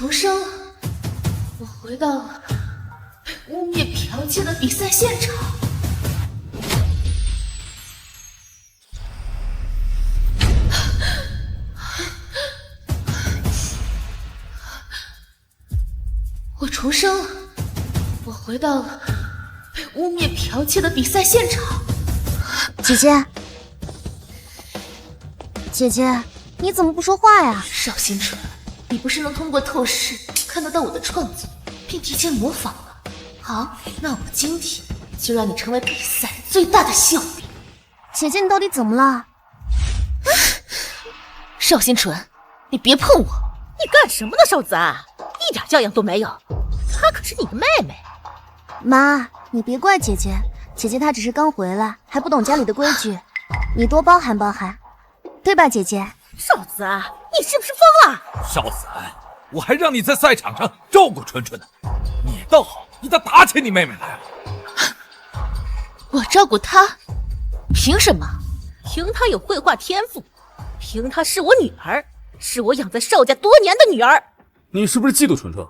重生了，我回到了被污蔑剽窃的比赛现场。我重生了，我回到了被污蔑剽窃的比赛现场。姐姐，姐姐，你怎么不说话呀？邵新纯，你不是能通过透视看得到我的创作，并提前模仿吗？好，那我今天就让你成为比赛最大的笑柄。姐姐，你到底怎么了？邵新纯，你别碰我！你干什么呢，邵子安？一点教养都没有。她可是你的妹妹。妈，你别怪姐姐，姐姐她只是刚回来，还不懂家里的规矩，你多包涵包涵，对吧，姐姐？邵子安，你是不是疯了？邵子安，我还让你在赛场上照顾纯纯呢，你倒好，你咋打起你妹妹来了？我照顾她，凭什么？凭她有绘画天赋，凭她是我女儿，是我养在邵家多年的女儿。你是不是嫉妒纯纯？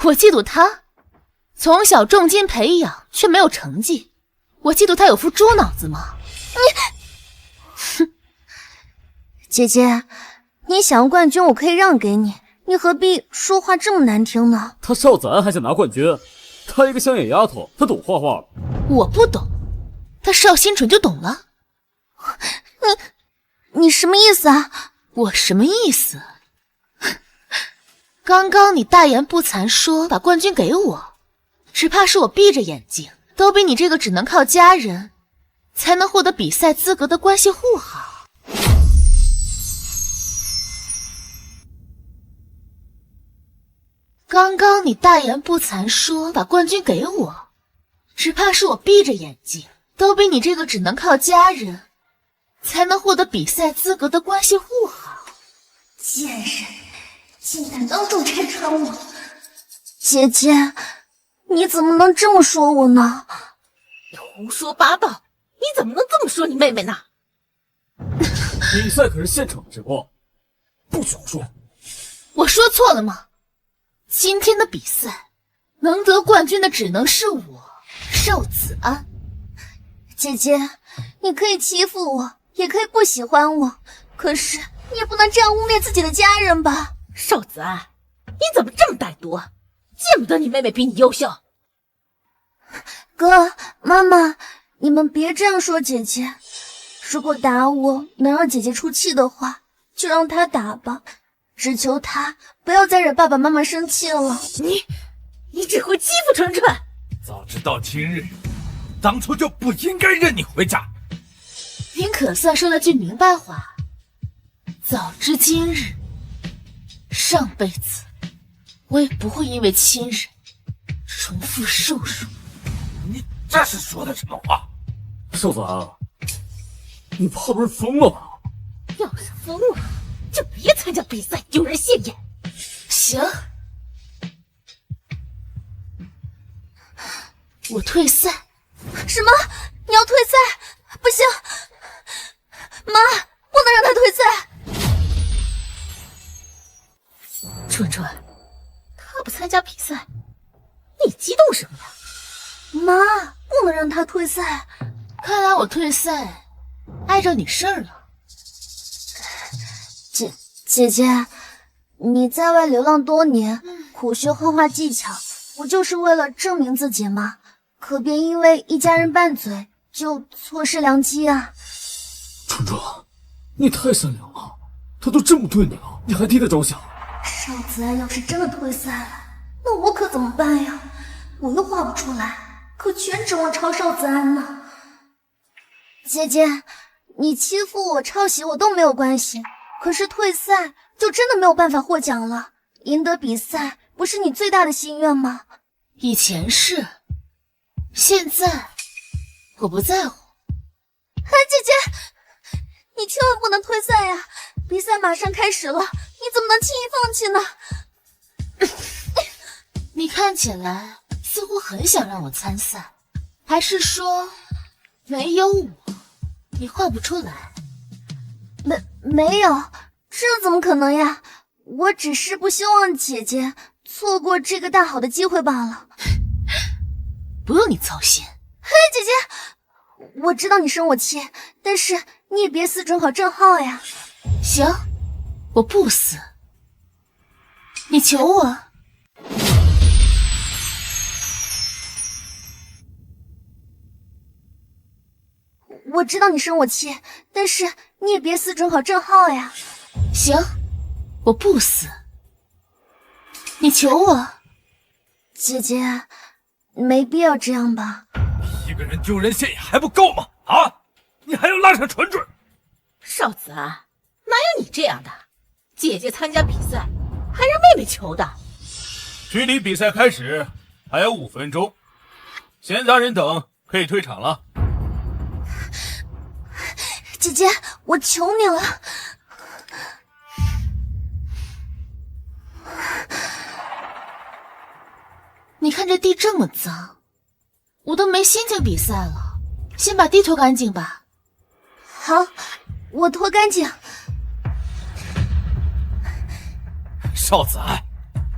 我嫉妒她，从小重金培养却没有成绩，我嫉妒她有副猪脑子吗？姐姐，你想要冠军，我可以让给你，你何必说话这么难听呢？他邵子安还想拿冠军，他一个乡野丫头，他懂画画？我不懂，他邵新纯就懂了。你什么意思啊？我什么意思？刚刚你大言不惭说把冠军给我，只怕是我闭着眼睛都比你这个只能靠家人才能获得比赛资格的关系户好。刚刚你大言不惭说把冠军给我，只怕是我闭着眼睛都比你这个只能靠家人才能获得比赛资格的关系户好。贱人，竟敢当众拆穿我！姐姐，你怎么能这么说我呢？你胡说八道！你怎么能这么说你妹妹呢？比赛可是现场直播，不许胡说！我说错了吗？今天的比赛能得冠军的只能是我，邵子安。姐姐，你可以欺负我，也可以不喜欢我，可是你也不能这样污蔑自己的家人吧？邵子安，你怎么这么歹毒？见不得你妹妹比你优秀。哥，妈妈，你们别这样说姐姐。如果打我能让姐姐出气的话，就让她打吧，只求她不要再惹爸爸妈妈生气了。你只会欺负纯纯。早知道今日，当初就不应该认你回家。您可算说了句明白话。早知今日，上辈子我也不会因为亲人重复受辱。你这是说的什么话？邵子安，你怕不是疯了吧？要是疯了，就别参加比赛，丢人现眼。行，我退赛。什么？你要退赛？不行，妈，不能让她退赛。纯纯，她不参加比赛，你激动什么呀？妈，不能让她退赛。看来我退赛碍着你事儿了。姐姐，你在外流浪多年，苦学画画技巧，不就是为了证明自己吗？可别因为一家人拌嘴就错失良机啊！纯纯，你太善良了，他都这么对你了，你还替他着想。邵子安要是真的退赛了，那我可怎么办呀？我又画不出来，可全指望抄邵子安呢。姐姐，你欺负我、抄袭我都没有关系，可是退赛就真的没有办法获奖了。赢得比赛不是你最大的心愿吗？以前是，现在我不在乎。姐姐，你千万不能退赛呀！比赛马上开始了，你怎么能轻易放弃呢？你看起来似乎很想让我参赛，还是说没有我你画不出来？没有，这怎么可能呀？我只是不希望姐姐错过这个大好的机会罢了。不用你操心。嘿，姐姐，我知道你生我气，但是你也别死准考正号呀。行，我不死。你求我。我知道你生我气，但是你也别死准考正号呀。行，我不死。你求我。姐姐，没必要这样吧？一个人丢人现眼还不够吗？啊！你还要拉上纯纯？少子安，哪有你这样的？姐姐参加比赛，还让妹妹求的。距离比赛开始还有5分钟，闲杂人等可以退场了。姐姐，我求你了。你看这地这么脏，我都没心情比赛了，先把地拖干净吧。好，我拖干净。少子安，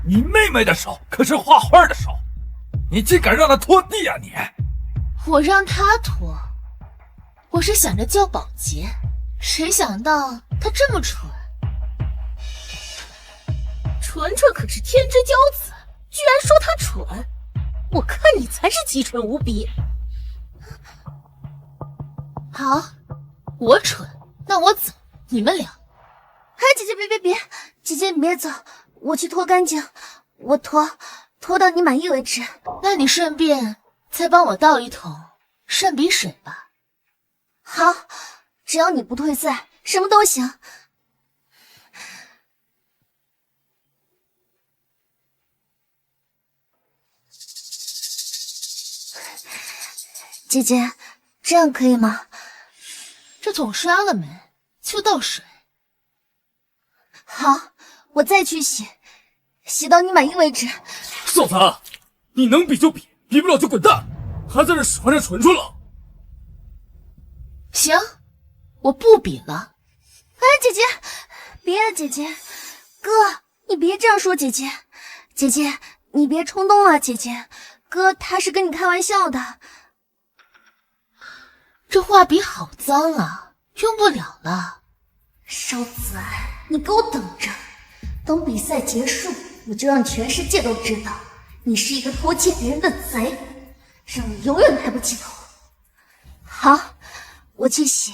你妹妹的手可是画画的手，你竟敢让她拖地啊你！我让她拖，我是想着叫保洁，谁想到她这么蠢。纯纯可是天之骄子，居然说她蠢，我看你才是鸡蠢无比。好，我蠢，那我走，你们俩。哎，姐姐别，姐姐你别走，我去拖干净，我拖到你满意为止。那你顺便再帮我倒一桶涮笔水吧。好，只要你不退赛，什么都行。姐姐，这样可以吗？这桶刷了没？就倒水。好，我再去洗，洗到你满意为止。少子安，你能比就比，比不了就滚蛋，还在这使唤着纯纯了。行，我不比了。哎，姐姐，别啊，姐姐，哥，你别这样说姐姐，姐姐，你别冲动啊，姐姐，哥他是跟你开玩笑的。这画笔好脏啊，用不了了。少子安，你给我等着，等比赛结束，我就让全世界都知道你是一个偷窃别人的贼，让你永远抬不起头。好，我去洗。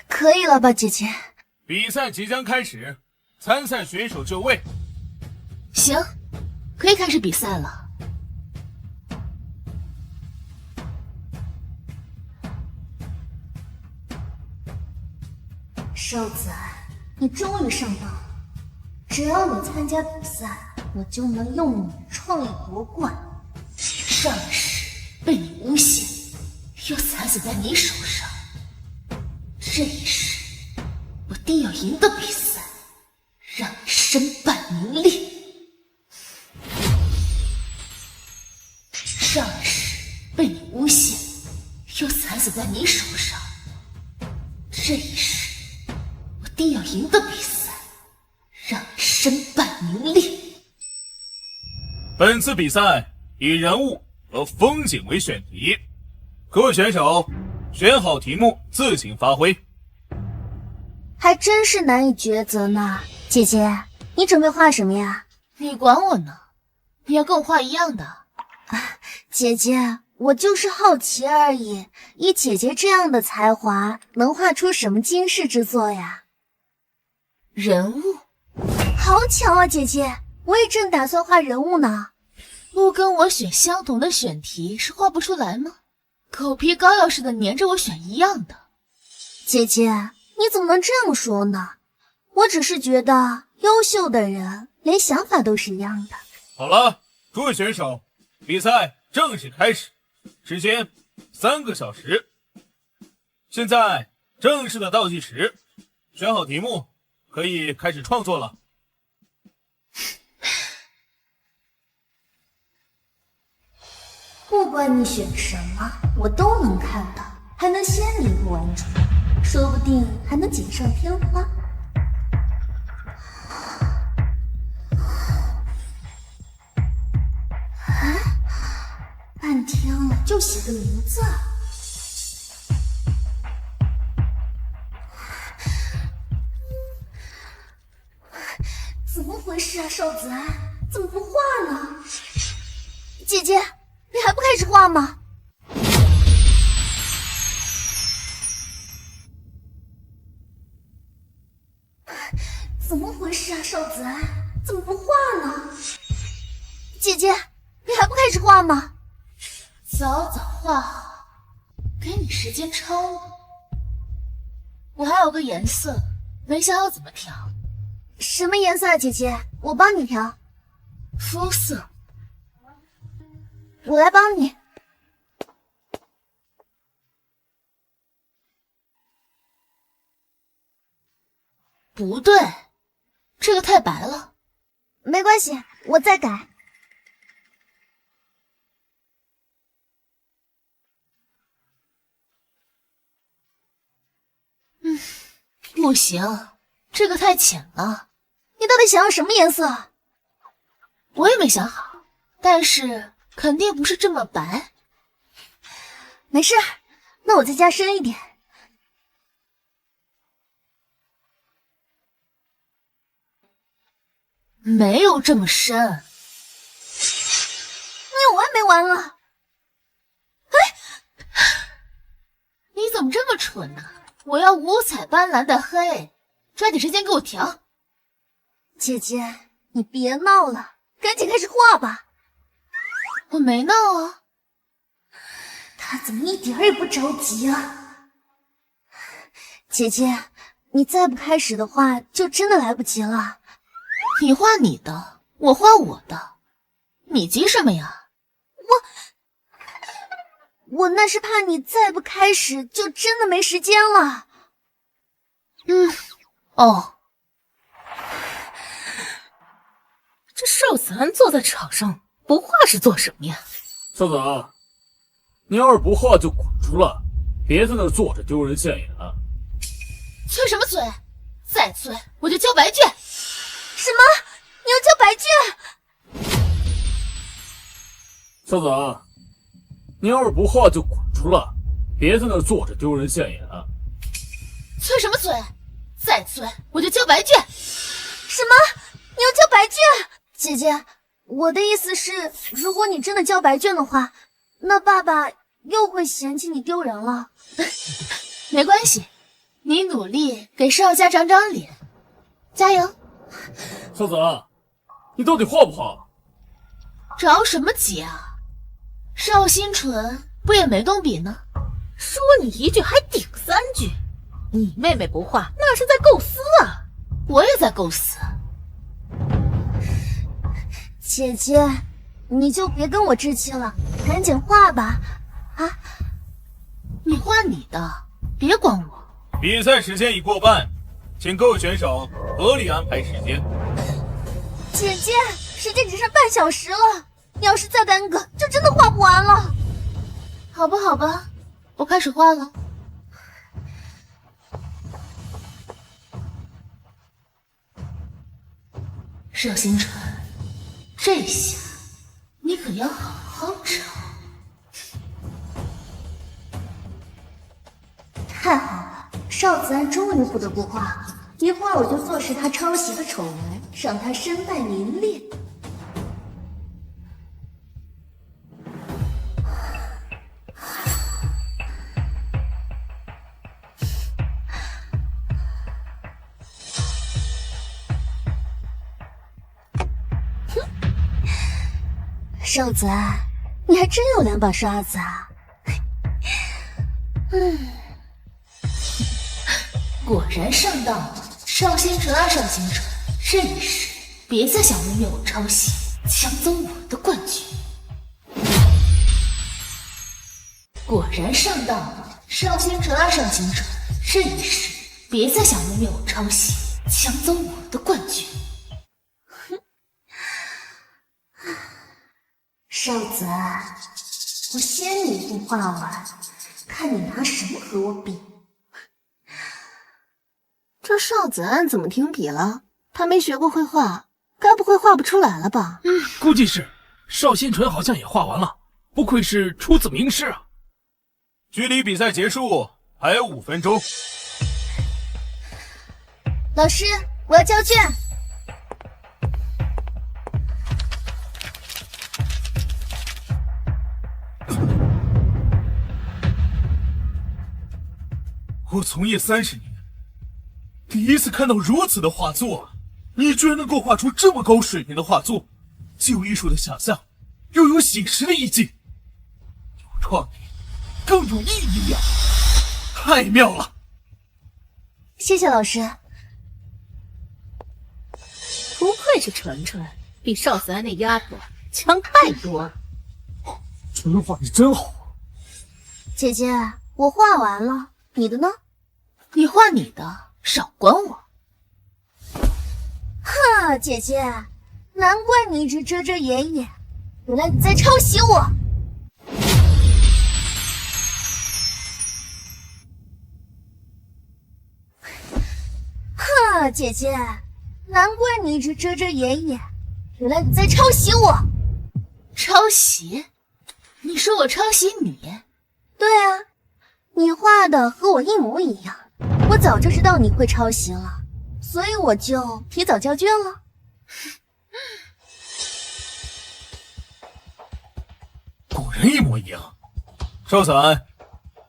可以了吧，姐姐？比赛即将开始，参赛选手就位。行，可以开始比赛了。少子安，你终于上当了！只要你参加比赛，我就能用你创意夺冠。上世被你诬陷，又惨死在你手上。这一世，我定要赢得比赛，让你身败名裂。上世被你诬陷，又惨死在你手上。这一世，我定要赢得比赛，让你身败名裂。本次比赛以人物和风景为选题，各位选手选好题目自行发挥。还真是难以抉择呢。姐姐，你准备画什么呀？你管我呢？你要跟我画一样的？姐姐，我就是好奇而已。以姐姐这样的才华，能画出什么惊世之作呀？人物？好巧啊，姐姐，我也正打算画人物呢。不跟我选相同的选题是画不出来吗？狗皮膏药似的粘着我选一样的。姐姐，你怎么能这样说呢？我只是觉得优秀的人连想法都是一样的。好了，诸位选手，比赛正式开始，时间3个小时。现在正式的倒计时，选好题目可可以开始创作了。不管你选什么，我都能看到，还能先你一步完成，说不定还能锦上添花。半天了，就写个名字。怎么回事啊，少子安，怎么不画呢？姐姐，你还不开始画吗？怎么回事啊，少子安，怎么不画呢？姐姐，你还不开始画吗？早早画好，给你时间抄呢。我还有个颜色，没想好怎么调。什么颜色啊，姐姐？我帮你调。肤色，我来帮你。不对，这个太白了。没关系，我再改。不行，这个太浅了。你到底想要什么颜色？我也没想好，但是肯定不是这么白。没事，那我再加深一点。没有这么深。你完没完了？你怎么这么蠢呢？我要五彩斑斓的黑，抓紧时间给我调。姐姐，你别闹了，赶紧开始画吧。我没闹啊。他怎么一点儿也不着急啊？姐姐，你再不开始的话，就真的来不及了。你画你的，我画我的，你急什么呀？我那是怕你再不开始，就真的没时间了。哦，这少子安坐在场上不画是做什么呀？少子安，你要是不画就滚出来，别在那儿坐着丢人现眼。催什么催？再催我就交白卷。什么？你要交白卷？少子安，你要是不画就滚出来，别在那儿坐着丢人现眼。催什么催？再催我就交白卷。什么？你要交白卷？姐姐，我的意思是，如果你真的交白卷的话，那爸爸又会嫌弃你丢人了。没关系，你努力给少家长长脸，加油。少子安，你到底画不画？着什么急啊？邵新纯不也没动笔呢？说你一句还顶三句，你妹妹不画那是在构思啊。我也在构思。姐姐，你就别跟我置气了，赶紧画吧。啊，你画你的，别管我。比赛时间已过半，请各位选手合理安排时间。姐姐，时间只剩半小时了，你要是再耽搁，就真的画不完了。好吧，好吧，我开始画了。邵新纯，这下你可要好好找。太好了，邵子安终于不得不画了，一会儿我就坐实他抄袭的丑闻，让他身败名裂。少子安，你还真有两把刷子啊！果然上当了，邵新纯啊，邵新纯，这一世别再想污蔑我抄袭，抢走我的冠军。果然上当了，邵新纯啊，邵新纯，这一世别再想污蔑我抄袭，抢走我的冠军。少子，我先你一步画完，看你拿什么和我比。这邵子安怎么停笔了？他没学过绘画，该不会画不出来了吧？估计是。邵新纯好像也画完了，不愧是出自名师啊。距离比赛结束还有5分钟。老师，我要交卷。我从业30年，第一次看到如此的画作，你居然能够画出这么高水平的画作，既有艺术的想象，又有写实的意境，有创意，更有意义呀！太妙了！谢谢老师。不愧是纯纯，比邵子安那丫头强太多了。纯画的真好啊！姐姐，我画完了，你的呢？你画你的，少管我。哈，姐姐，难怪你一直遮遮掩掩，原来你在抄袭我。哈，姐姐，难怪你一直遮遮掩掩，原来你在抄袭我。抄袭？你说我抄袭你？对啊，你画的和我一模一样，我早就知道你会抄袭了，所以我就提早交卷了。果然一模一样。邵子安，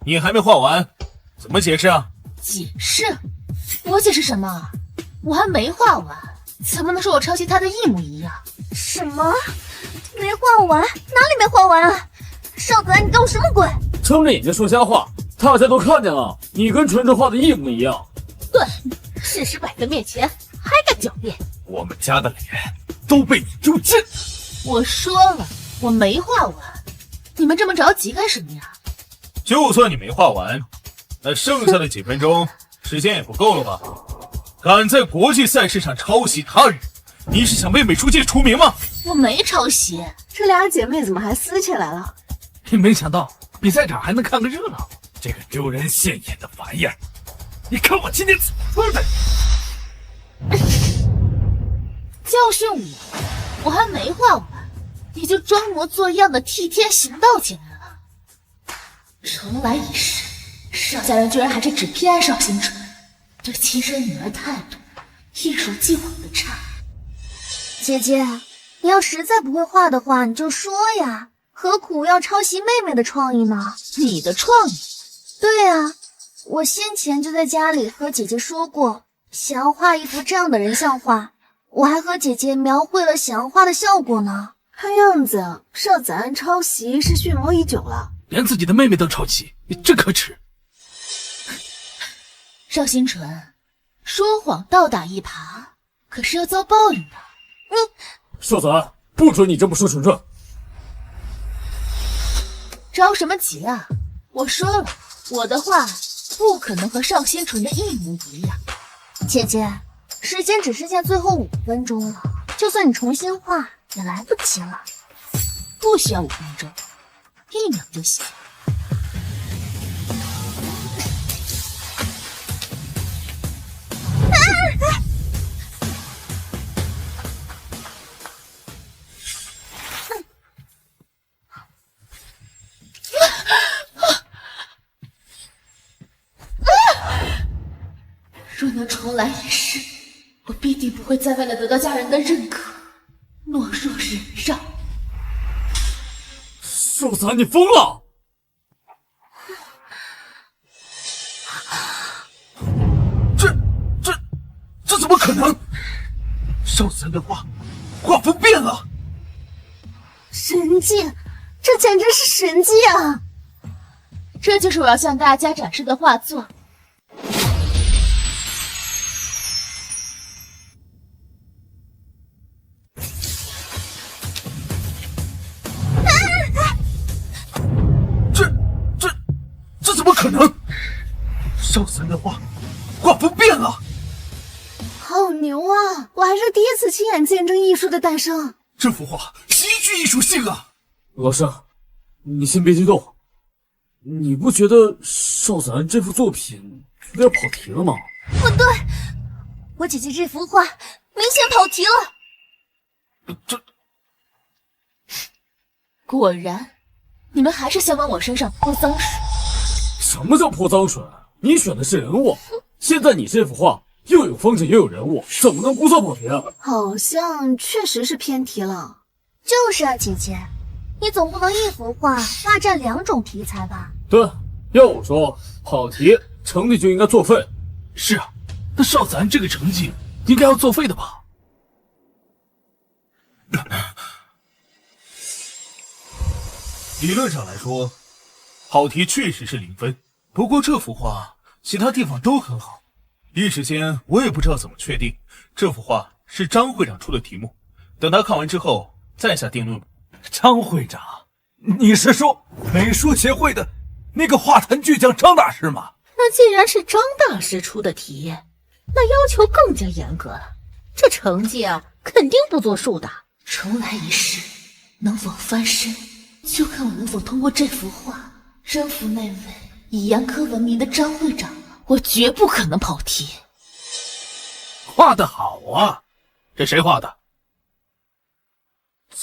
你还没画完，怎么解释啊？解释？我解释什么？我还没画完，怎么能说我抄袭他的一模一样？什么？没画完？哪里没画完啊？邵子安，你搞什么鬼？睁着眼睛说瞎话，大家都看见了，你跟纯纯画的一模一样。对，事实摆在面前，还敢狡辩？我们家的脸都被你丢尽。我说了，我没画完，你们这么着急干什么呀？就算你没画完，那剩下的几分钟时间也不够了吧？敢在国际赛事上抄袭他人，你是想为美术界出名吗？我没抄袭。这俩姐妹怎么还撕起来了？没想到比赛场还能看个热闹，这个丢人现眼的玩意儿！你看我今天怎么说的！教训我还没画完，你就装模作样的替天行道进来了。重来一世，邵家人居然还是只偏爱邵新纯，对亲生女儿态度一如既往的差。姐姐，你要实在不会画的话，你就说呀，何苦要抄袭妹妹的创意呢？你的创意？对啊，我先前就在家里和姐姐说过，想要画一幅这样的人像画，我还和姐姐描绘了想要画的效果呢。看样子邵子安抄袭是蓄谋已久了，连自己的妹妹都抄袭，你真可耻！邵新纯，说谎倒打一耙，可是要遭报应的。邵子安，不准你这么说纯纯！着什么急啊？我说了，我的画不可能和邵新纯的一模一样。姐姐，时间只剩下最后5分钟了，就算你重新画也来不及了。不需要5分钟，1秒就行。若能重来一世，我必定不会再为了得到家人的认可，懦弱忍让。邵子安，你疯了！这怎么可能？邵子安的画风变了！神迹，这简直是神迹啊！这就是我要向大家展示的画作。这怎么可能？邵子安的画风变了！好好牛啊！我还是第一次亲眼见证艺术的诞生。这幅画极具艺术性啊！老师，你先别激动，你不觉得少子安这幅作品有点跑题了吗？不对，我姐姐这幅画明显跑题了。果然，你们还是想往我身上泼脏水。什么叫泼脏水？你选的是人物，现在你这幅画又有风景又有人物，怎么能不算跑题啊？好像确实是偏题了。就是啊，姐姐，你总不能一幅画霸占2种题材吧？对，要我说，跑题成绩就应该作废。是啊，那少子安这个成绩应该要作废的吧？理论上来说，跑题确实是0分。不过这幅画其他地方都很好，一时间我也不知道怎么确定这幅画是张会长出的题目。等他看完之后再下定论。张会长，你是说美术协会的那个画坛巨匠张大师吗？那既然是张大师出的题，那要求更加严格了，这成绩啊肯定不作数的。重来一世，能否翻身，就看我能否通过这幅画征服那位以严苛闻名的张会长。我绝不可能跑题。画得好啊，这谁画的？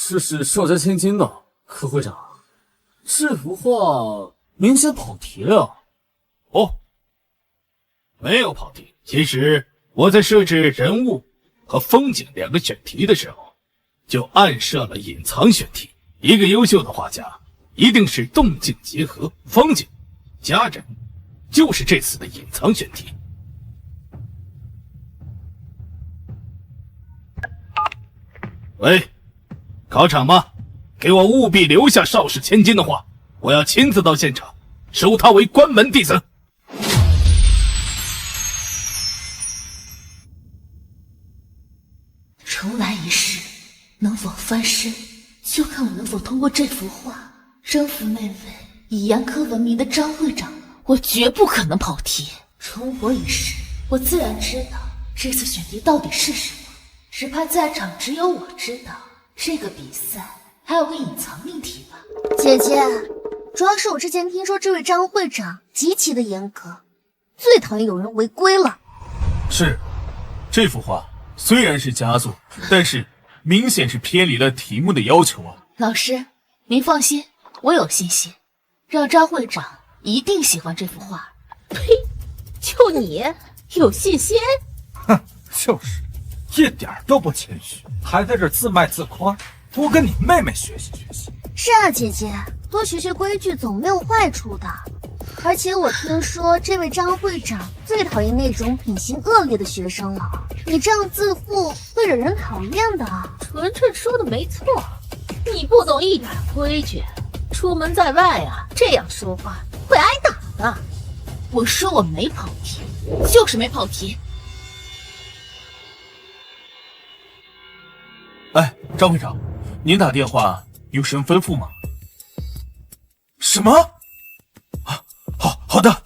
这是邵家千金的。柯会长，这幅画明显跑题了。哦，没有跑题。其实我在设置人物和风景2个选题的时候，就暗设了隐藏选题。一个优秀的画家一定是动静结合，风景加人，就是这次的隐藏选题。喂，考场吗？给我务必留下邵氏千金的画，我要亲自到现场收他为关门弟子。重来一世，能否翻身，就看我能否通过这幅画征服那位以严苛闻名的张会长。我绝不可能跑题。重活一世，我自然知道这次选题到底是什么，只怕在场只有我知道这个比赛还有个隐藏命题吧。姐姐，主要是我之前听说这位张会长极其的严格，最讨厌有人违规了。是，这幅画虽然是佳作，但是明显是偏离了题目的要求啊。老师，您放心，我有信心，让张会长一定喜欢这幅画。呸！就你有信心？哼，就是，一点都不谦虚，还在这自卖自夸，多跟你妹妹学习学习。是啊，姐姐，多学学规矩总没有坏处的。而且我听说这位张会长最讨厌那种品行恶劣的学生了，你这样自负会惹人讨厌的。纯纯说的没错，你不懂一点规矩，出门在外啊，这样说话会挨打的。我说我没跑题，就是没跑题。哎，张会长，您打电话有什么吩咐吗？什么？啊，好的。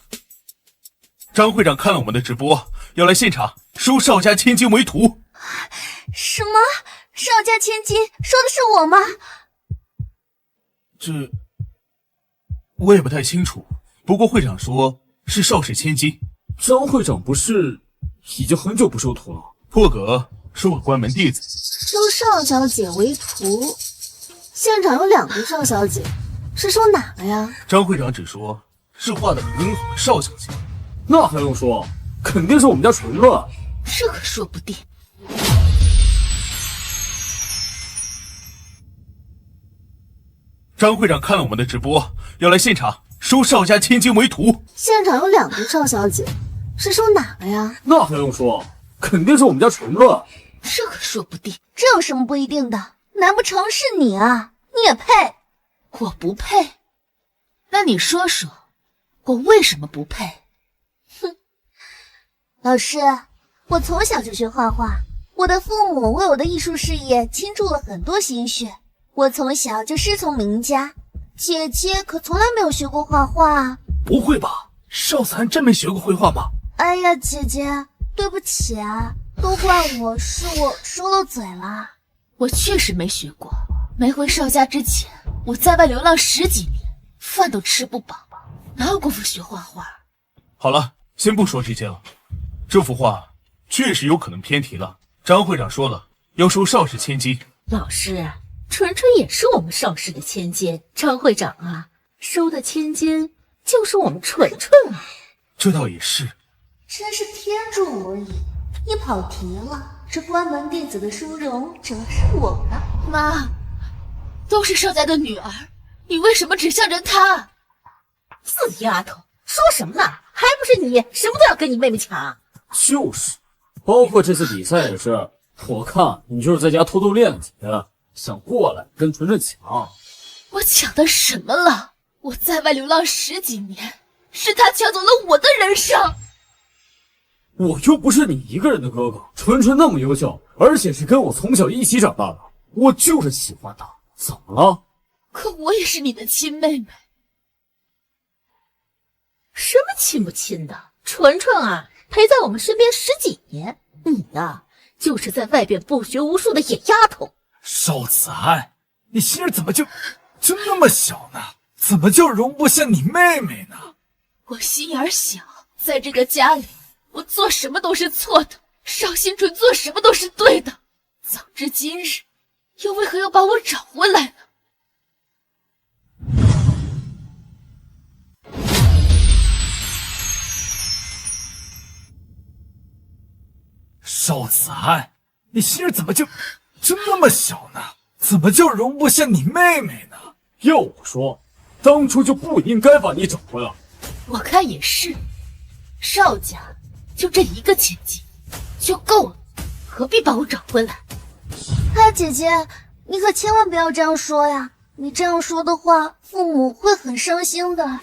张会长看了我们的直播，要来现场收邵家千金为徒。什么？邵家千金？说的是我吗？这我也不太清楚，不过会长说是邵氏千金。张会长不是已经很久不收徒了？破格收了关门弟子，收邵小姐为徒，现场有2个邵小姐，是收哪个呀？张会长只说是画得很好的邵小姐。那还用说，肯定是我们家纯乐。这可说不定。张会长看了我们的直播，要来现场收邵家千金为徒。现场有2个邵小姐，是收哪个呀？那还用说，肯定是我们家纯乐。这可说不定。这有什么不一定的？难不成是你啊？你也配？我不配？那你说说，我为什么不配？哼，老师，我从小就学画画，我的父母为我的艺术事业倾注了很多心血，我从小就师从名家。姐姐可从来没有学过画画。不会吧？邵子安真没学过绘画吗？哎呀，姐姐，对不起啊，都怪我，是我说了嘴了。我确实没学过，没回邵家之前，我在外流浪10几年，饭都吃不饱，哪有功夫学画画？好了，先不说这些了。这幅画确实有可能偏题了。张会长说了，要收邵氏千金。老师，纯纯也是我们邵氏的千金，张会长啊，收的千金就是我们纯纯啊。这倒也是，真是天助我也！你跑题了，这关门弟子的殊荣正是我的。妈，都是邵家的女儿，你为什么只向着她？死丫头，说什么呢？还不是你什么都要跟你妹妹抢？就是，包括这次比赛也是，我看你就是在家偷偷练级，想过来跟纯纯抢。我抢的什么了？我在外流浪10几年，是她抢走了我的人生。我又不是你一个人的哥哥，纯纯那么优秀，而且是跟我从小一起长大的，我就是喜欢她，怎么了？可我也是你的亲妹妹。什么亲不亲的？纯纯啊，陪在我们身边10几年，你呀，就是在外边不学无术的野丫头。邵子安，你心儿怎么就那么小呢？怎么就容不下你妹妹呢？我心眼小，在这个家里，我做什么都是错的，邵新纯做什么都是对的。早知今日，又为何要把我找回来呢？邵子安，你心儿怎么就那么小呢？怎么就容不下你妹妹呢？要我说，当初就不应该把你找回来。我看也是，邵家就这一个千金就够了，何必把我找回来？哎，姐姐，你可千万不要这样说呀！你这样说的话，父母会很伤心的。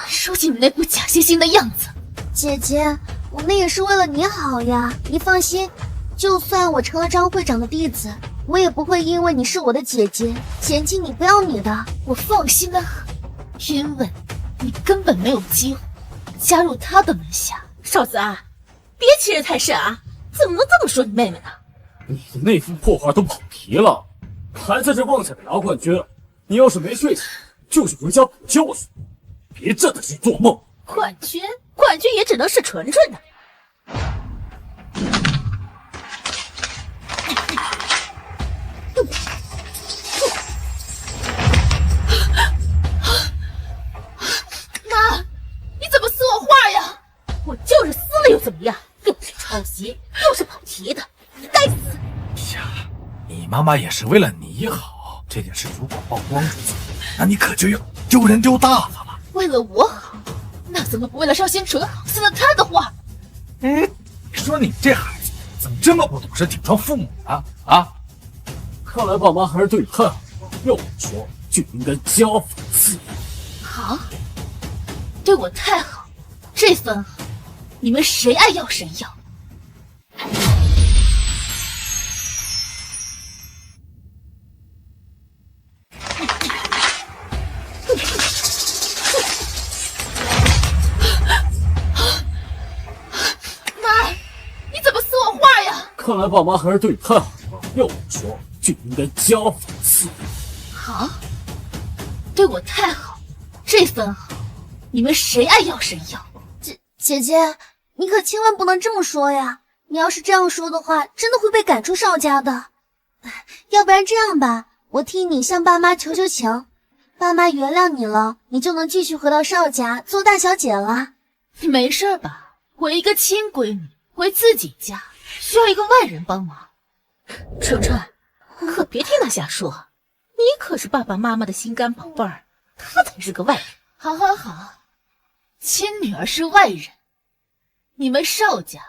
收起你那副假惺惺的样子。姐姐，我们也是为了你好呀，你放心，就算我成了张会长的弟子，我也不会因为你是我的姐姐嫌弃你不要你的。我放心的很，因为你根本没有机会加入他的门下。少子安，别欺人太甚啊！怎么能这么说你妹妹呢？你的那副破画都跑题了，还在这妄想着拿冠军。你要是没睡醒，就去回家补觉去，别真的是做梦。冠军也只能是纯纯的。妈，你怎么撕我画呀？我就是撕了又怎么样？又是抄袭，又是跑题的，你该死！呀，你妈妈也是为了你好，这件事如果曝光出去，那你可就要丢人丢大发了。为了我好，那怎么不为了邵新纯好，撕了他的画？你说你这孩子怎么这么不懂事，顶撞父母呢？啊！看来爸妈还是对你太好，要我说就应该加法4。好，对我太好，这份好，你们谁爱要谁要。妈，你怎么撕我画呀？看来爸妈还是对你太好，要我说就应该加法4。好，对我太好，这份好，你们谁爱要谁要。姐姐，你可千万不能这么说呀！你要是这样说的话，真的会被赶出邵家的。要不然这样吧，我替你向爸妈求求情，爸妈原谅你了，你就能继续回到邵家做大小姐了。你没事吧？我一个亲闺女回自己家，需要一个外人帮忙。纯纯，可别听他瞎说，你可是爸爸妈妈的心肝宝贝儿，他才是个外人。好好好，亲女儿是外人，你们邵家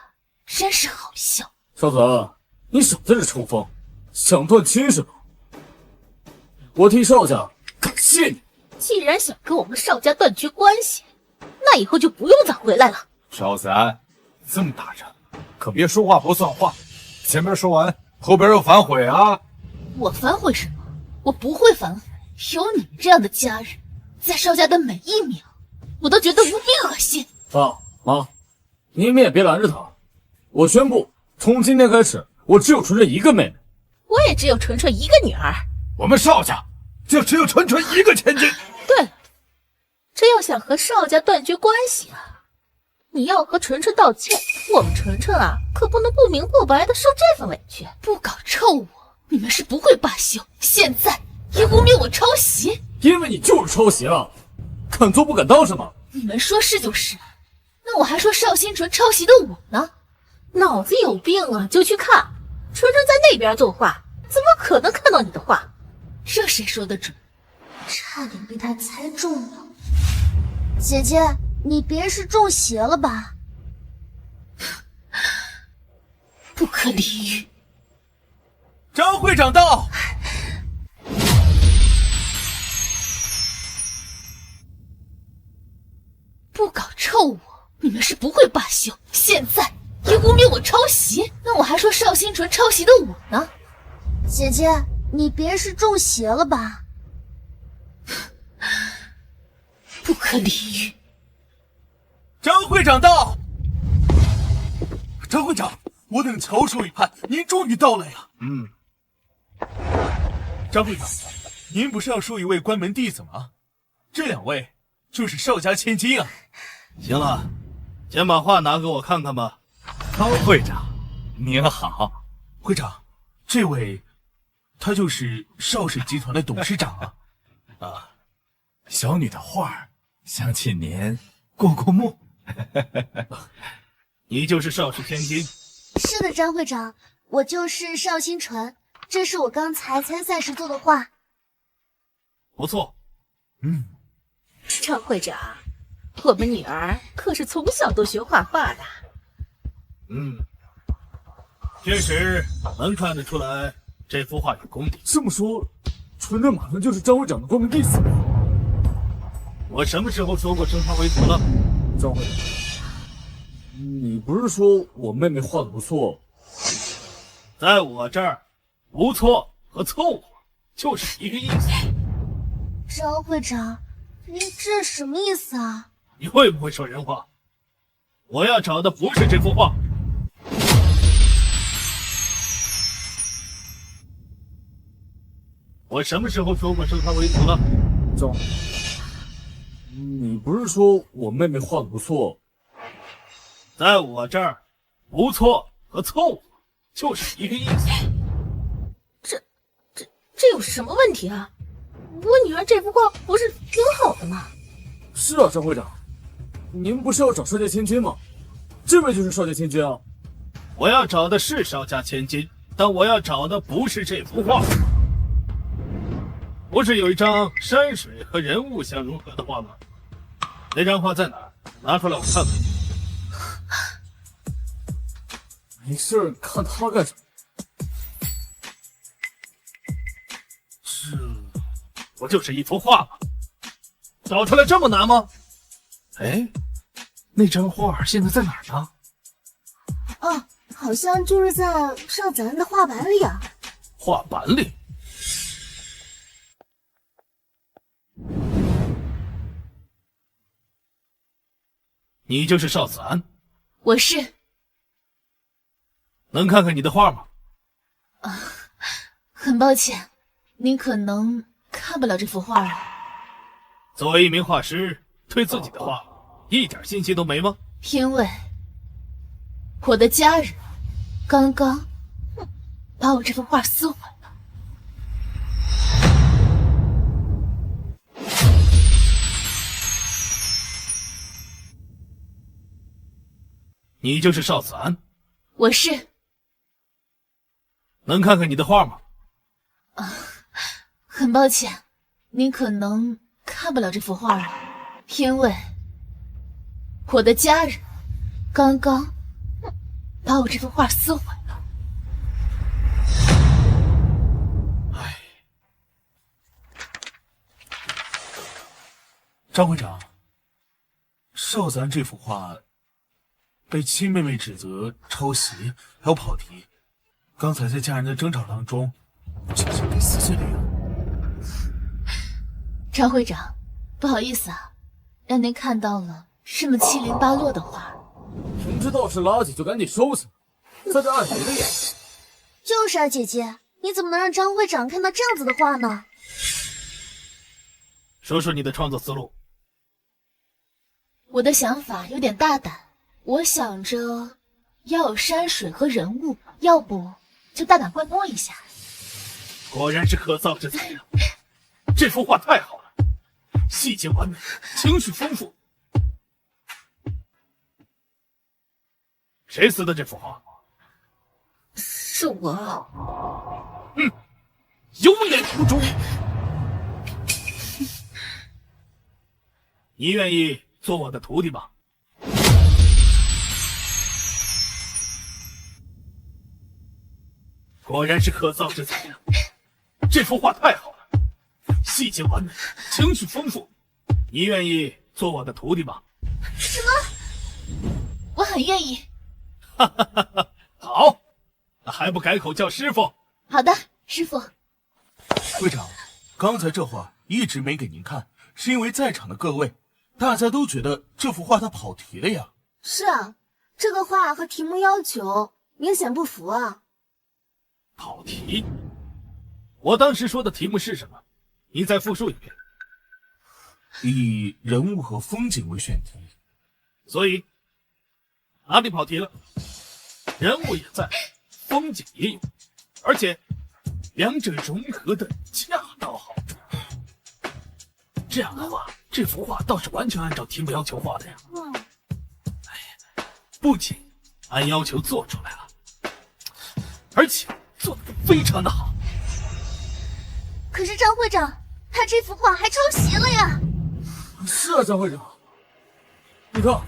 真是好笑。少子安，你少在这抽风，想断亲是吗？我替邵家感谢你。既然想跟我们邵家断绝关系，那以后就不用再回来了。邵子安，这么大人，可别说话不算话。前边说完，后边又反悔啊！我反悔什么？我不会反悔。有你们这样的家人，在邵家的每一秒，我都觉得无比恶心。爸妈，你们也别拦着他，我宣布，从今天开始，我只有纯纯一个妹妹。我也只有纯纯一个女儿。我们邵家就只有纯纯一个千金。对了，这要想和邵家断绝关系啊，你要和纯纯道歉。我们纯纯啊，可不能不明不白的受这份委屈。不搞臭我，你们是不会罢休。现在也污蔑我抄袭，因为你就是抄袭了，敢做不敢当是吗？你们说是就是，那我还说邵新纯抄袭的我呢？脑子有病啊，就去看。纯纯在那边作画，怎么可能看到你的画？这谁说的准？差点被他猜中了。姐姐，你别是中邪了吧？不可理喻。张会长到。不搞臭我，你们是不会罢休。现在也污蔑我抄袭，那我还说邵新纯抄袭的我呢？姐姐，你别是中邪了吧？不可理喻。张会长到。张会长，我等翘首以盼，您终于到了呀。张会长，您不是要收一位关门弟子吗？这两位就是邵家千金啊。行了，先把画拿给我看看吧。张会长，您好。会长，这位他就是邵氏集团的董事长啊。小女的画，想请您过过目。你就是邵氏千金？是的，张会长，我就是邵新纯，这是我刚才参赛时做的画。不错。张会长，我们女儿可是从小都学画画的。确实能看得出来这幅画有功底。这么说，纯纯马上就是张会长的关门弟子了。我什么时候说过升他为徒了？张会长，你不是说我妹妹画的不错？在我这儿，不错和凑合就是一个意思。张会长，您这什么意思啊？你会不会说人话？我要找的不是这幅画。我什么时候说过升他为徒了？张，你不是说我妹妹画的不错？在我这儿，不错和凑合就是一个意思。这有什么问题啊？我女儿这幅画不是挺好的吗？是啊，张会长，您不是要找邵家千金吗？这位就是邵家千金啊。我要找的是邵家千金，但我要找的不是这幅画。不是有一张山水和人物相融合的画吗？那张画在哪儿？拿出来我看看。没事，看他干什么？不就是一幅画吗？找出来这么难吗？哎，那张画现在在哪儿呢？哦，好像就是在邵子安的画板里啊。画板里？你就是邵子安？我是。能看看你的画吗？很抱歉，您可能看不了这幅画了。作为一名画师，对自己的画一点信心都没吗？因为我的家人刚刚把我这幅画撕毁了。你就是邵子安？我是。能看看你的画吗？很抱歉，您可能看不了这幅画了，因为我的家人刚刚把我这幅画撕毁了。张会长，邵子安这幅画被亲妹妹指责抄袭还有跑题，刚才在家人的争吵当中悄悄给撕碎了呀。张会长，不好意思啊，让您看到了这么七零八落的画。明知道是垃圾就赶紧收下，在这暗谁的眼？就是啊，姐姐，你怎么能让张会长看到这样子的话呢？说说你的创作思路。我的想法有点大胆，我想着要有山水和人物，要不就大胆怪摸一下。果然是可造之材啊！这幅画太好了，细节完美，情绪丰富。谁撕的这幅画？是我。有眼无珠。你愿意做我的徒弟吗？果然是可造之材啊！这幅画太好了，细节完美，情绪丰富。你愿意做我的徒弟吗？什么？我很愿意。哈哈哈哈！好，还不改口叫师傅？好的，师傅。会长，刚才这画一直没给您看，是因为在场的各位，大家都觉得这幅画它跑题了呀。是啊，这个画和题目要求明显不符啊。跑题？我当时说的题目是什么？你再复述一遍。以人物和风景为选题，所以哪里跑题了？人物也在，风景也有，而且两者融合的恰到好处。这样的话，这幅画倒是完全按照题目要求画的呀。不仅按要求做出来了，而且做得非常的好。可是张会长，他这幅画还抄袭了呀！是啊，张会长，你看，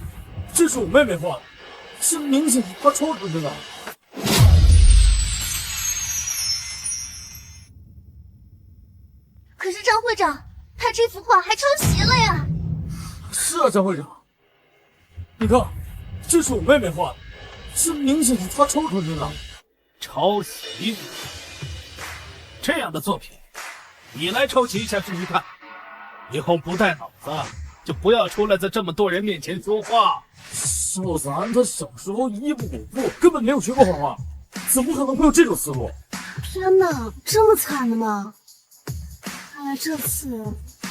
这是我妹妹画的，这明显是她抄出来的。可是张会长，他这幅画还抄袭了呀！是啊，张会长，你看，这是我妹妹画的，这明显是她抄出来的。抄袭？这样的作品，你来抄袭一下试试看。以后不带脑子，就不要出来在这么多人面前说话。少子安他小时候一不五步，根本没有学过画画，怎么可能会有这种思路？天哪，这么惨的吗？看来这次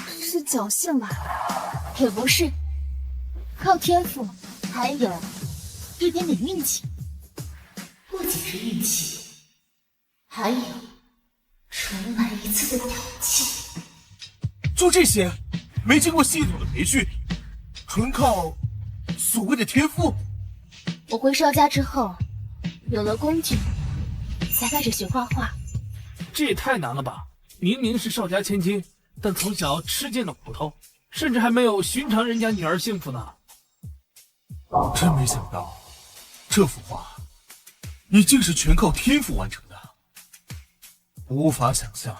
是侥幸吧？也不是，靠天赋，还有一点点运气。不仅是运气，还有重来一次的勇气。就这些，没经过系统的培训，纯靠所谓的天赋。我回邵家之后，有了工具，才开始学画画。这也太难了吧！明明是邵家千金，但从小吃尽了苦头，甚至还没有寻常人家女儿幸福呢。真没想到，这幅画你竟是全靠天赋完成的。无法想象，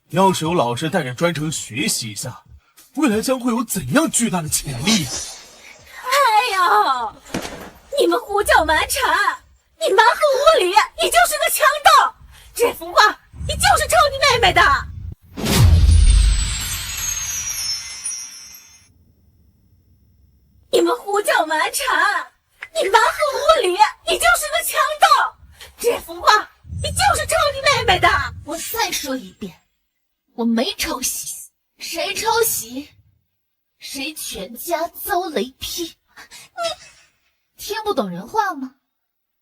要是有老师带着专程学习一下，未来将会有怎样巨大的潜力。哎呀，你们胡搅蛮缠，你蛮横无理，你就是个强盗！这幅画你就是抄你妹妹的！你们胡搅蛮缠，你蛮横无理，你就是个强盗！这幅画你就是抄你妹妹的！我再说一遍，我没抄袭，谁抄袭，谁全家遭雷劈。你听不懂人话吗？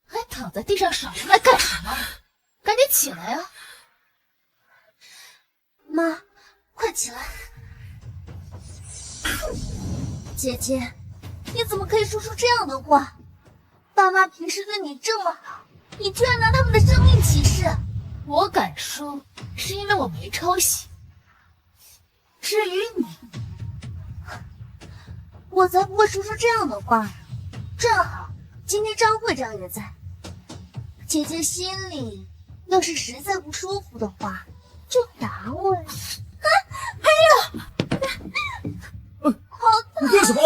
还躺在地上耍无赖干什么？赶紧起来啊！妈，快起来！姐姐，你怎么可以说出这样的话？爸妈平时对你这么好，你居然拿他们的生命起誓！我敢说，是因为我没抄袭。至于你，我才不会说出这样的话呢。正好今天张会长也在，姐姐心里要是实在不舒服的话，就打我呀！好疼！你干什么？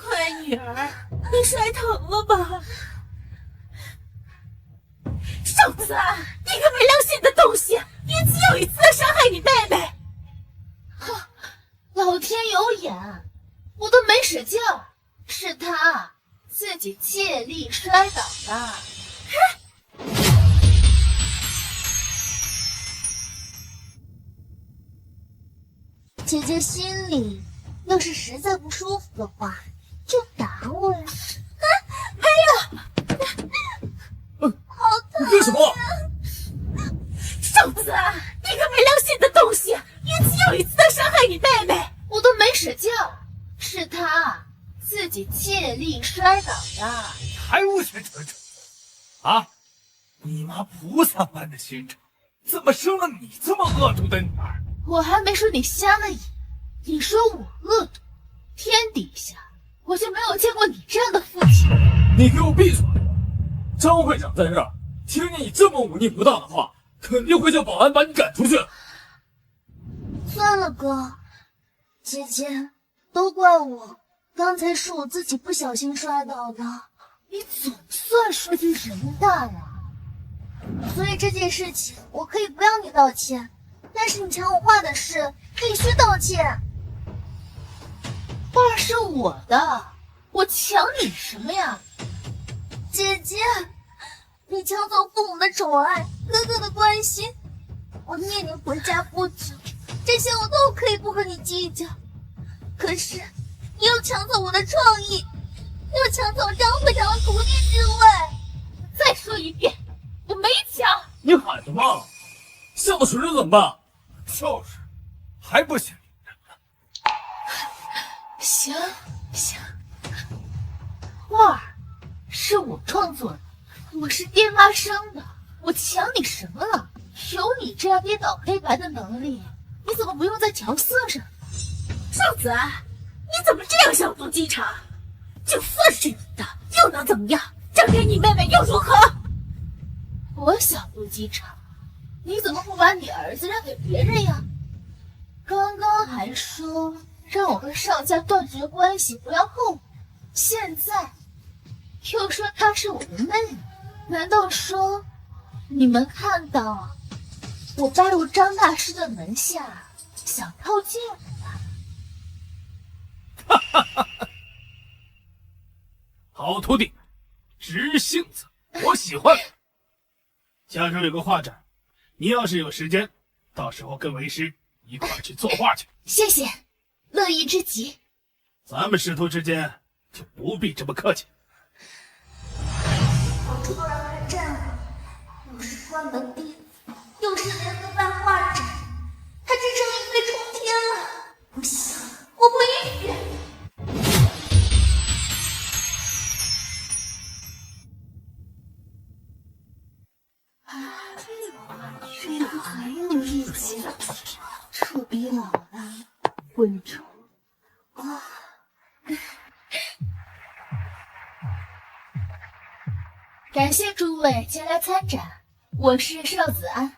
乖女儿，你摔疼了吧？少子安，你个没良心的东西，一次又一次的伤害你妹妹！老天有眼，我都没使劲儿，是他自己借力摔倒的。姐姐心里要是实在不舒服的话，就打我呀！你干什么？瘦子，你个没良心的东西，一次又一次的伤害你妹妹！我都没使劲，是他自己借力摔倒的。还不学纯纯啊！你妈菩萨般的心肠，怎么生了你这么恶毒的女儿？我还没说你瞎了眼，你说我恶毒？天底下我就没有见过你这样的父亲。你给我闭嘴！张会长在这儿，听见你这么忤逆不当的话，肯定会叫保安把你赶出去。算了哥，姐姐，都怪我，刚才是我自己不小心摔倒的。你总算说句人大呀！所以这件事情我可以不要你道歉，但是你抢我画的事必须道歉。画是我的，我抢你什么呀？姐姐，你抢走父母的宠爱，哥哥的关心，我念你回家不久，这些我都可以不和你计较。可是你又抢走我的创意，又抢走张会长的徒弟之位。再说一遍，我没抢。你喊什么？像个蠢人怎么办？就是，还不行。行行，画儿是我创作的，我是爹妈生的，我抢你什么了？有你这样颠倒黑白的能力，你怎么不用在调色上？瘦子，你怎么这样小肚鸡肠？就算是你的，又能怎么样？扔给你妹妹又如何？我小肚鸡肠，你怎么不把你儿子让给别人呀？刚刚还说让我跟邵家断绝关系，不要后悔，现在又说她是我的妹妹，难道说你们看到我拜入张大师的门下，想套近乎吧？哈哈哈哈！好徒弟，直性子，我喜欢。下周有个画展，你要是有时间，到时候跟为师一块儿去作画去。谢谢，乐意之极。咱们师徒之间就不必这么客气。我突然来站了，又是关门弟子，又是联合办画展，他真成一飞冲天了！不行，我不允许！这个很有意思，臭逼老了，混虫啊！感谢诸位前来参展，我是邵子安。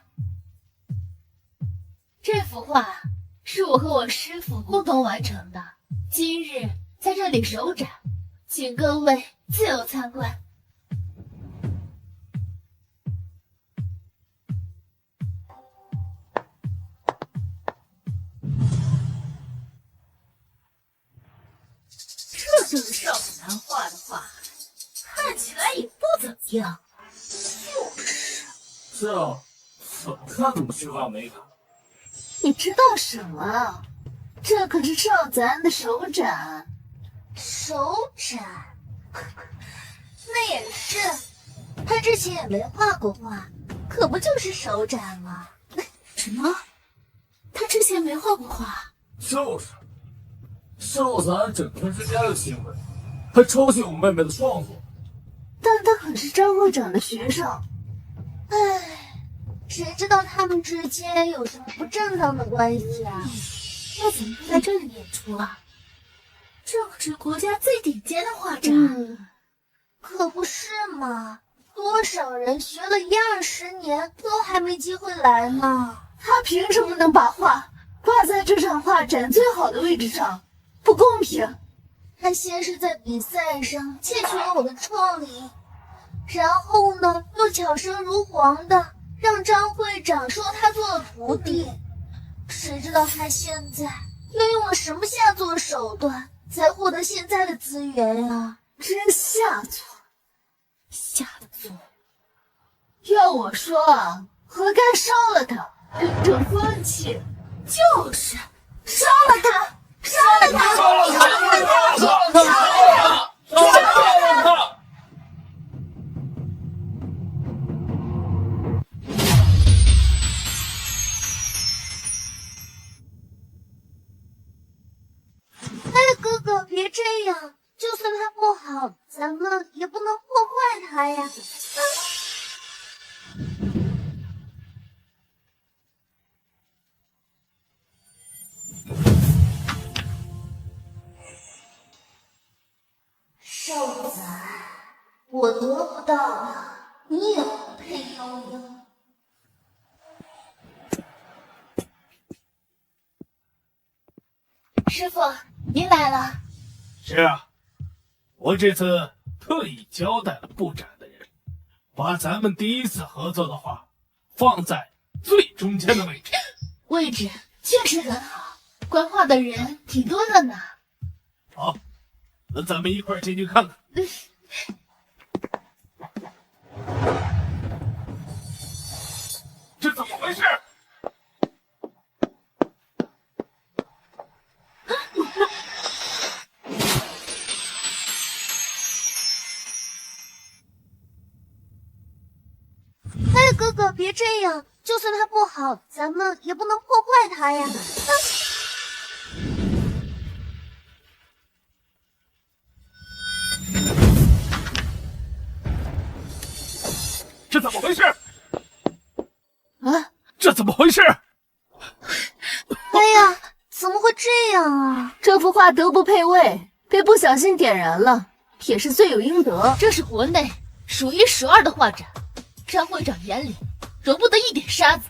这幅画是我和我师父共同完成的，今日在这里首展，请各位自由参观。这就是邵子安画的画，看起来也不怎么样。是啊，怎么看怎么缺乏美感。你知道什么？这可是邵子安的首展。首展？那也是，他之前也没画过画，可不就是首展吗？什么？他之前没画过画？就是，邵子安整天之间的行为，还抄袭我妹妹的创作。但他可是张会长的学生。唉，谁知道他们之间有什么不正当的关系啊？那怎么会在这里演出啊？这可是国家最顶尖的画展。可不是嘛，多少人学了1-20年都还没机会来呢。他凭什么能把画挂在这场画展最好的位置上？不公平！他先是在比赛上窃取了我的创意，然后呢，又巧舌如簧的让张会长收他做了徒弟。谁知道他现在又用了什么下作手段，才获得现在的资源呀？真下作，下的作。要我说啊，活该烧了他，跟着风气，就是烧了他，烧了他，烧了他，烧了他，烧了他，烧了他。哥哥，别这样，就算他不好，咱们也不能破坏他呀。少仔，我得不到的，你也不配拥有。师傅，您来了。是啊，我这次特意交代了布展的人，把咱们第一次合作的画放在最中间的位置。位置确实很好，观画的人挺多的呢。好，那咱们一块儿进去看看。这怎么回事？哥哥，别这样，就算他不好，咱们也不能破坏他呀。这怎么回事？啊，这怎么回事？哎呀，怎么会这样啊？这幅画德不配位，被不小心点燃了，也是罪有应得。这是国内数一数二的画展，张会长眼里容不得一点沙子。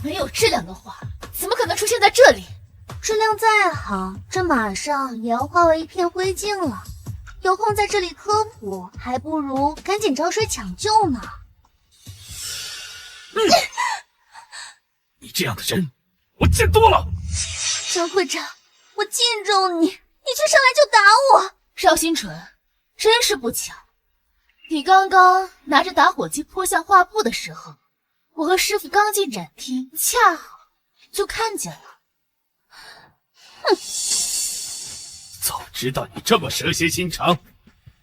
没有质量的画，怎么可能出现在这里？质量再好，这马上也要化为一片灰烬了。有空在这里科普，还不如赶紧找水抢救呢。你这样的人，我见多了。张会长，我敬重你，你却上来就打我。邵新纯，真是不巧，你刚刚拿着打火机泼向画布的时候，我和师傅刚进展厅，恰好就看见了。哼！早知道你这么蛇蝎心肠，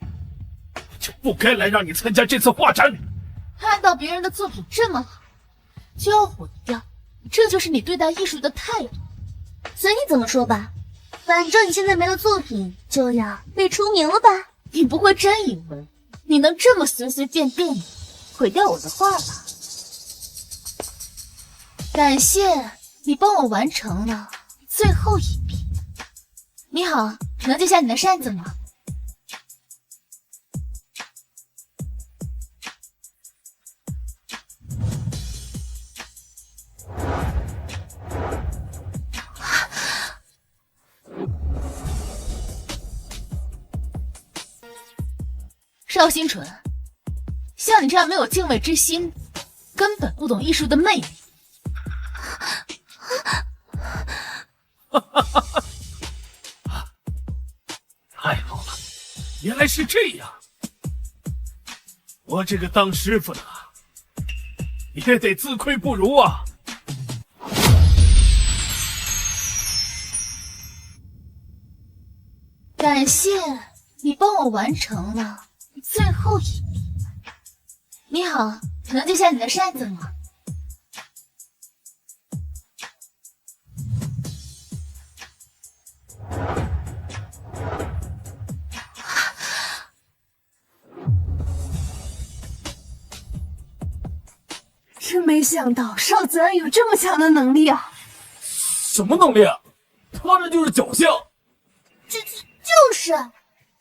我就不该来让你参加这次画展。看到别人的作品这么好，就要毁掉，这就是你对待艺术的态度。随你怎么说吧，反正你现在没了作品，就要被除名了吧？你不会真以为你能这么随随便便的毁掉我的画吧？感谢你帮我完成了最后一笔。你好，能借下你的扇子吗？邵新纯，像你这样没有敬畏之心，根本不懂艺术的魅力。太好了，原来是这样。我这个当师傅的也得自愧不如啊。感谢你帮我完成了最后一笔。你好，能借下你的扇子吗？真没想到邵子安有这么强的能力啊！什么能力啊？他这就是侥幸。就是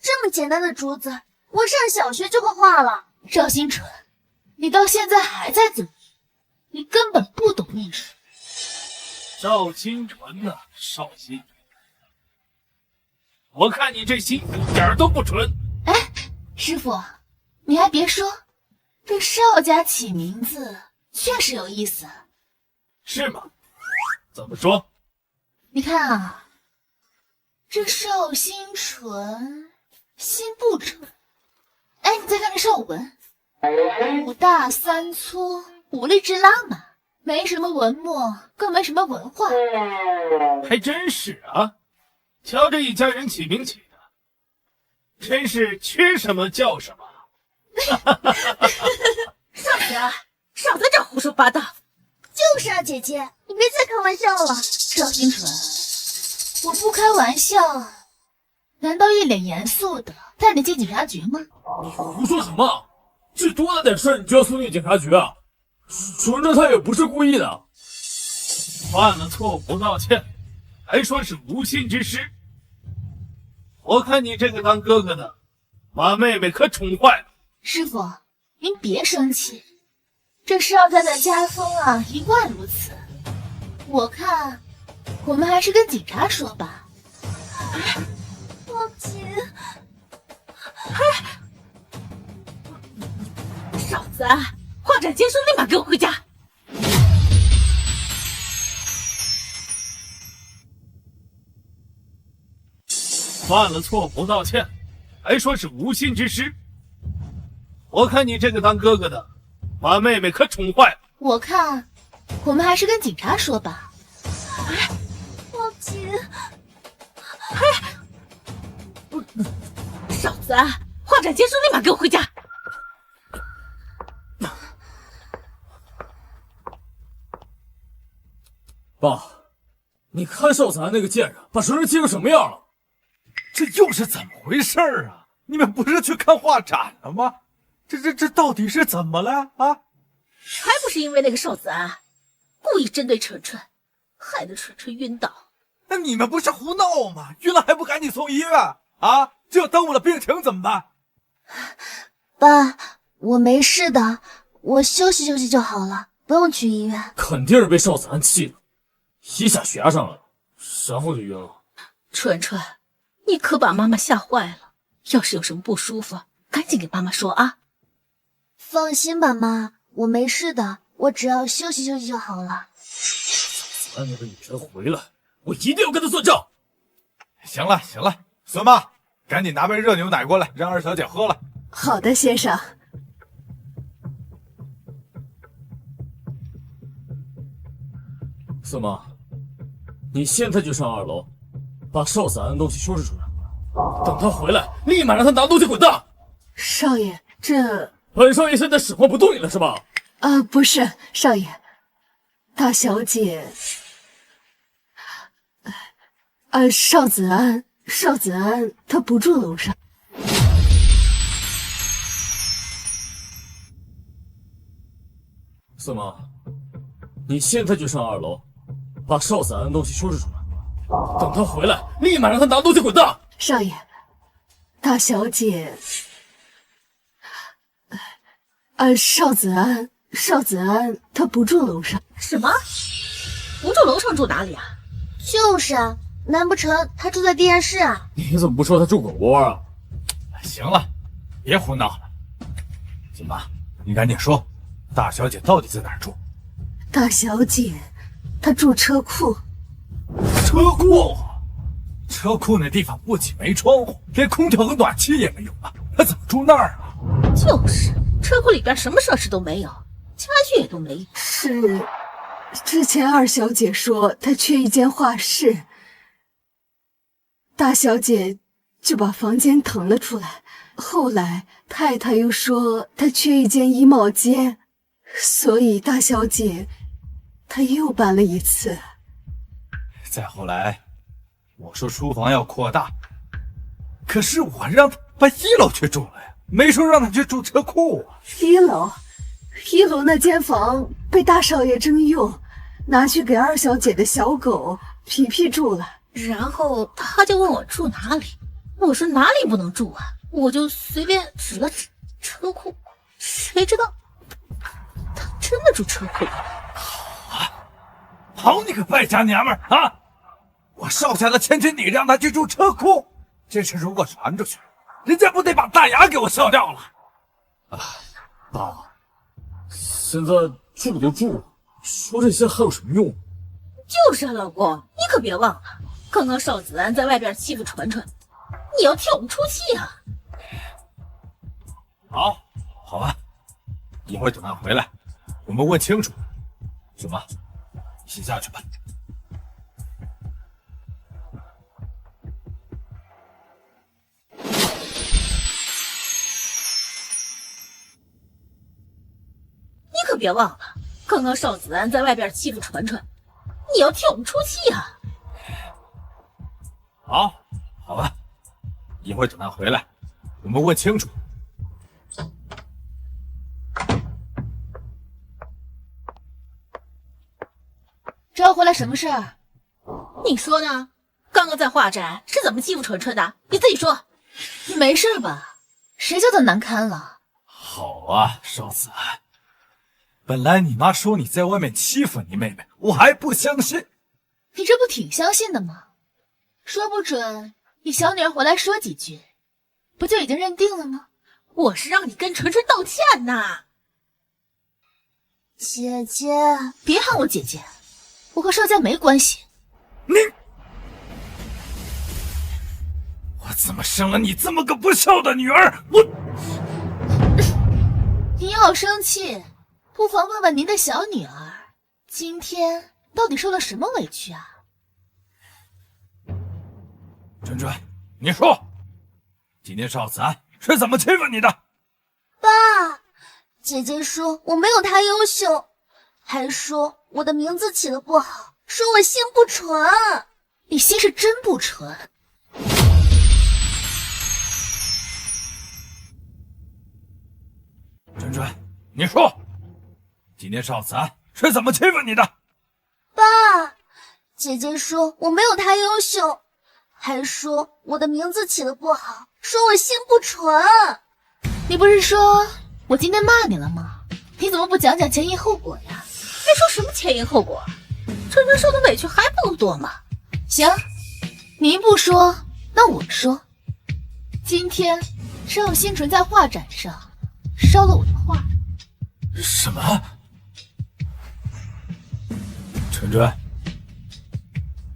这么简单的竹子，我上小学就会画了。邵新纯，你到现在还在嘴硬，你根本不懂艺术。邵新纯呐，邵新纯，我看你这心一点都不纯。哎，师傅，你还别说，这邵家起名字确实有意思。是吗？怎么说？你看啊，这邵新纯新布置。哎，你再看这上文，5大3粗，5力之拉满，没什么文墨，更没什么文化。还真是啊，瞧这一家人起名起的，真是缺什么叫什么。少子安，少在这胡说八道。就是啊，姐姐，你别再开玩笑了。赵新纯，我不开玩笑，难道一脸严肃的带你进警察局吗？你胡说什么？这多大点事儿你就要送进警察局啊？纯纯他也不是故意的，犯了错不道歉，还说是无心之失。我看你这个当哥哥的，把妹妹可宠坏了。师傅，您别生气，这少家的家风啊，一贯如此。我看，我们还是跟警察说吧。抱姐，少子安，画展结束，立马给我回家。犯了错不道歉，还说是无心之失。我看你这个当哥哥的，把妹妹可宠坏了。我看，我们还是跟警察说吧。抱姐，少子安，画展结束，立马给我回家。爸，你看少子安那个贱人把纯纯气成什么样了？这又是怎么回事啊？你们不是去看画展了吗？这到底是怎么了啊？还不是因为那个少子安故意针对纯纯，害得纯纯晕倒。那你们不是胡闹吗？晕了还不赶紧送医院啊？这要耽误了病情怎么办？爸，我没事的，我休息休息就好了，不用去医院。肯定是被少子安气的，一下血压上来了，然后就晕了。纯纯，你可把妈妈吓坏了，要是有什么不舒服，赶紧给妈妈说啊。放心吧，妈，我没事的，我只要休息休息就好了。少子安那个女人回来，我一定要跟她算账。行了行了，孙妈，赶紧拿杯热牛奶过来，让二小姐喝了。好的，先生。孙妈，你现在就上2楼，把少子安的东西收拾出来，等他回来，立马让他拿东西滚蛋。少爷，这……本少爷现在使唤不动你了是吧？不是，少爷，大小姐，少子安，他不住楼上。孙妈，你现在就上2楼，把少子安的东西收拾出来，等他回来，立马让他拿东西滚蛋。少爷，大小姐，少子安，他不住楼上。什么？不住楼上住哪里啊？就是啊，难不成他住在地下室啊？你怎么不说他住狗窝啊？行了，别胡闹了。金妈，你赶紧说，大小姐到底在哪儿住？大小姐，她住车库。车库？车库那地方不仅没窗户，连空调和暖气也没有啊，她怎么住那儿啊？就是，车库里边什么设施都没有，家具也都没有。是，之前二小姐说她缺一间画室，大小姐就把房间腾了出来。后来太太又说她缺一间衣帽间，所以大小姐她又搬了一次。再后来，我说书房要扩大，可是我让她把1楼去住了呀，没说让她去住车库啊。一楼那间房被大少爷征用，拿去给二小姐的小狗皮皮住了。然后他就问我住哪里，我说哪里不能住啊，我就随便指了指车库，谁知道他真的住车库里。好你个败家娘们儿啊！我少下的千金，你让她去住车库，这事如果传出去，人家不得把大牙给我笑掉了？爸，现在住都住了，说这些还有什么用？就是啊，老公，你可别忘了，刚刚少子安在外边欺负纯纯，你要替我们出气啊！好吧，一会儿等他回来，我们问清楚。什么？你先下去吧。你可别忘了，刚刚邵子安在外边欺负传传，你要替我们出气啊！好吧，一会儿等他回来，我们问清楚。找我回来什么事儿？你说呢？刚刚在画展是怎么欺负纯纯的？你自己说。你没事吧？谁叫他难堪了？好啊，邵子安，本来你妈说你在外面欺负你妹妹，我还不相信。你这不挺相信的吗？说不准你小女儿回来说几句，不就已经认定了吗？我是让你跟纯纯道歉呐。姐姐，别喊我姐姐，我和邵家没关系。我怎么生了你这么个不孝的女儿？您要生气，不妨问问您的小女儿，今天到底受了什么委屈啊？纯纯，你说，今天邵子安是怎么欺负你的？爸，姐姐说我没有她优秀，还说我的名字起得不好，说我心不纯。你心是真不纯。纯纯，你说，今天邵子安是怎么欺负你的？爸，姐姐说我没有她优秀，还说我的名字起得不好，说我心不纯。你不是说我今天骂你了吗？你怎么不讲讲前因后果呀？别说什么前因后果，纯纯受的委屈还不够多吗？行，您不说，那我说。今天邵新纯在画展上烧了我的画。什么？纯纯，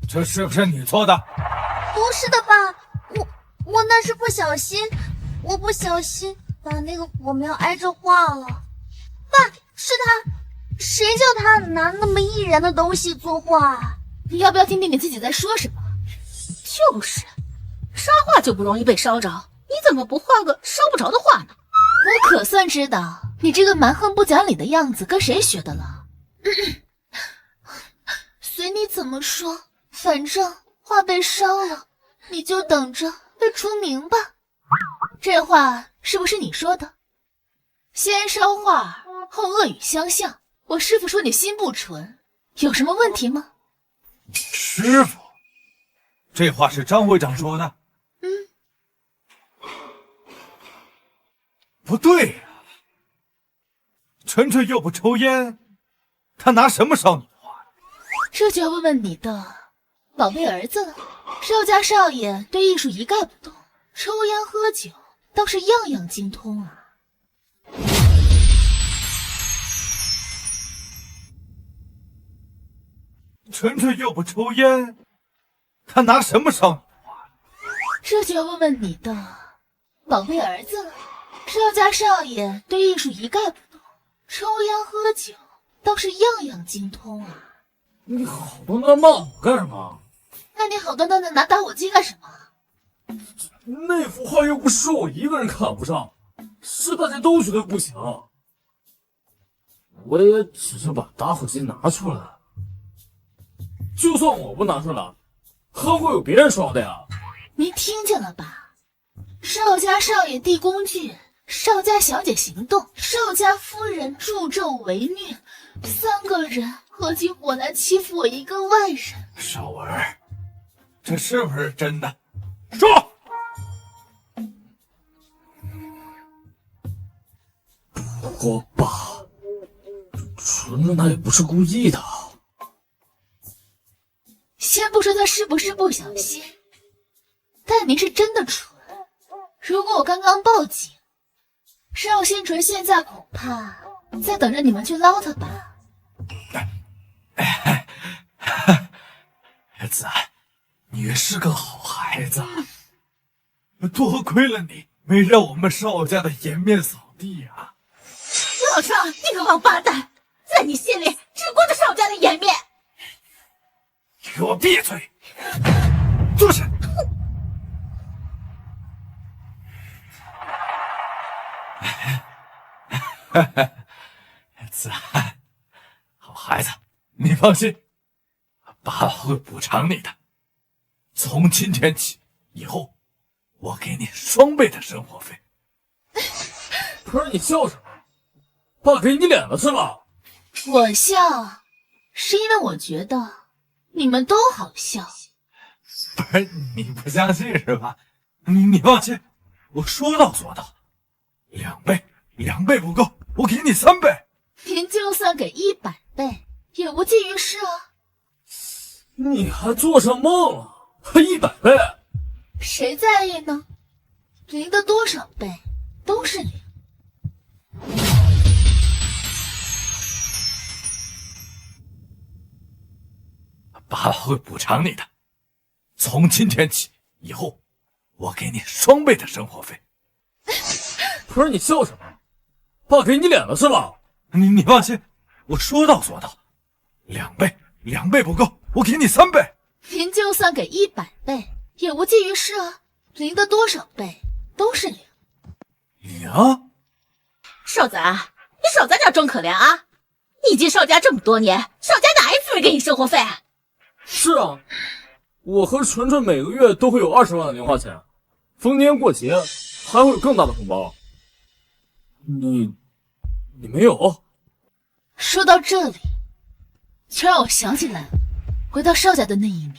这是不是你做的？不是的，爸，我那是不小心，我不小心把那个火苗挨着画了。爸，是他，谁叫他拿那么易燃的东西作画？你要不要听听你自己在说什么？就是，沙画就不容易被烧着，你怎么不画个烧不着的画呢？我可算知道你这个蛮横不讲理的样子跟谁学的了。随你怎么说，反正画被烧了，你就等着被除名吧。这话是不是你说的？先烧画，后恶语相向。我师傅说你心不纯，有什么问题吗？师傅，这话是张会长说的。不对呀，纯纯又不抽烟，他拿什么烧你的画？这就要问问你的宝贝儿子了。邵家少爷对艺术一概不懂，抽烟喝酒倒是样样精通啊。纯纯又不抽烟，他拿什么烧你的画？这就要问问你的宝贝儿子了。邵家少爷对艺术一概不懂，抽烟喝酒倒是样样精通啊。你好端端骂我干什么？那你好端端的拿打火机干什么？那幅画又不是我一个人看不上，是大家都觉得不行。我也只是把打火机拿出来，就算我不拿出来，还会有别人烧的呀。您听见了吧？邵家少爷递工具，邵家小姐行动，邵家夫人助纣为虐，3个人合起伙来欺负我一个外人。少儿，这是不是真的？说！不过爸，纯纯他也不是故意的。先不说他是不是不小心，但您是真的蠢。如果我刚刚报警，邵新纯现在恐怕在等着你们去捞他吧。子安，你是个好孩子。多亏了你，没让我们邵家的颜面扫地啊！老少，你个王八蛋，在你心里只顾着邵家的颜面。你给我闭嘴！坐下。子涵，好孩子，你放心，爸爸会补偿你的。从今天起，以后我给你双倍的生活费。不是你笑什么？爸给你脸了是吧？我笑，是因为我觉得你们都好笑。不是你不相信是吧？你放心，我说到做到，2倍，2倍不够，我给你3倍。您就算给100倍，也无济于事啊。你还做上梦了？还100倍？谁在意呢？零的多少倍都是零。爸爸会补偿你的。从今天起，以后我给你双倍的生活费。不是你笑什么？爸给你脸了是吧？你放心，我说到做到，2倍，2倍不够，我给你3倍。您就算给100倍，也无济于事啊。零的多少倍都是零。0？少咱，你少在这装可怜啊！你进邵家这么多年，邵家哪一次没给你生活费？是啊，我和纯纯每个月都会有20万的零花钱，逢年过节还会有更大的红包。你没有？说到这里，却让我想起来回到邵家的那一年。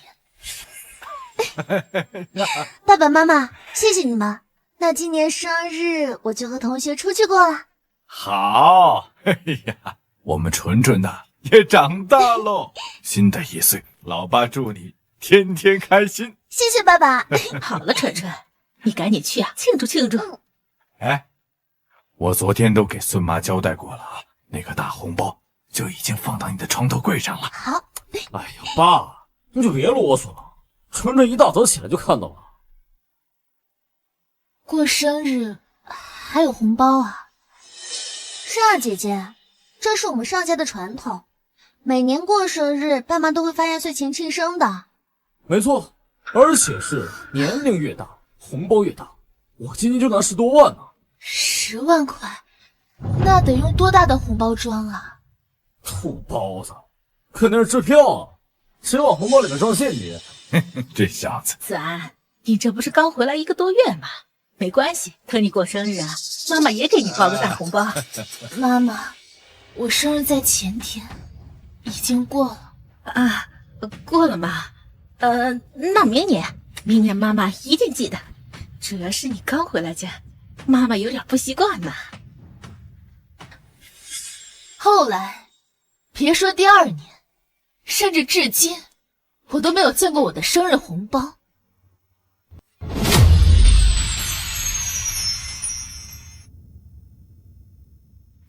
爸爸妈妈，谢谢你们。那今年生日我就和同学出去过了。好，哎呀，我们纯纯的也长大喽。新的1岁，老爸祝你天天开心。谢谢爸爸。好了，纯纯，你赶紧去啊，庆祝庆祝。哎，我昨天都给孙妈交代过了啊，那个大红包就已经放到你的床头柜上了。好。哎呀，爸，你就别啰嗦了。纯纯一大早起来就看到了。过生日还有红包啊？是啊，姐姐，这是我们邵家的传统，每年过生日，爸妈都会发压岁钱庆生的。没错，而且是年龄越大，红包越大。我今年就拿10多万呢。10万块，那得用多大的红包装啊？土包子，肯定是支票啊！谁往红包里面装现金？这小子，子安，你这不是刚回来1个多月吗？没关系，等你过生日啊，妈妈也给你包个大红包。妈妈，我生日在前天，已经过了啊，过了吗？那明年妈妈一定记得。主要是你刚回来家，妈妈有点不习惯呢。后来，别说第2年，甚至至今，我都没有见过我的生日红包。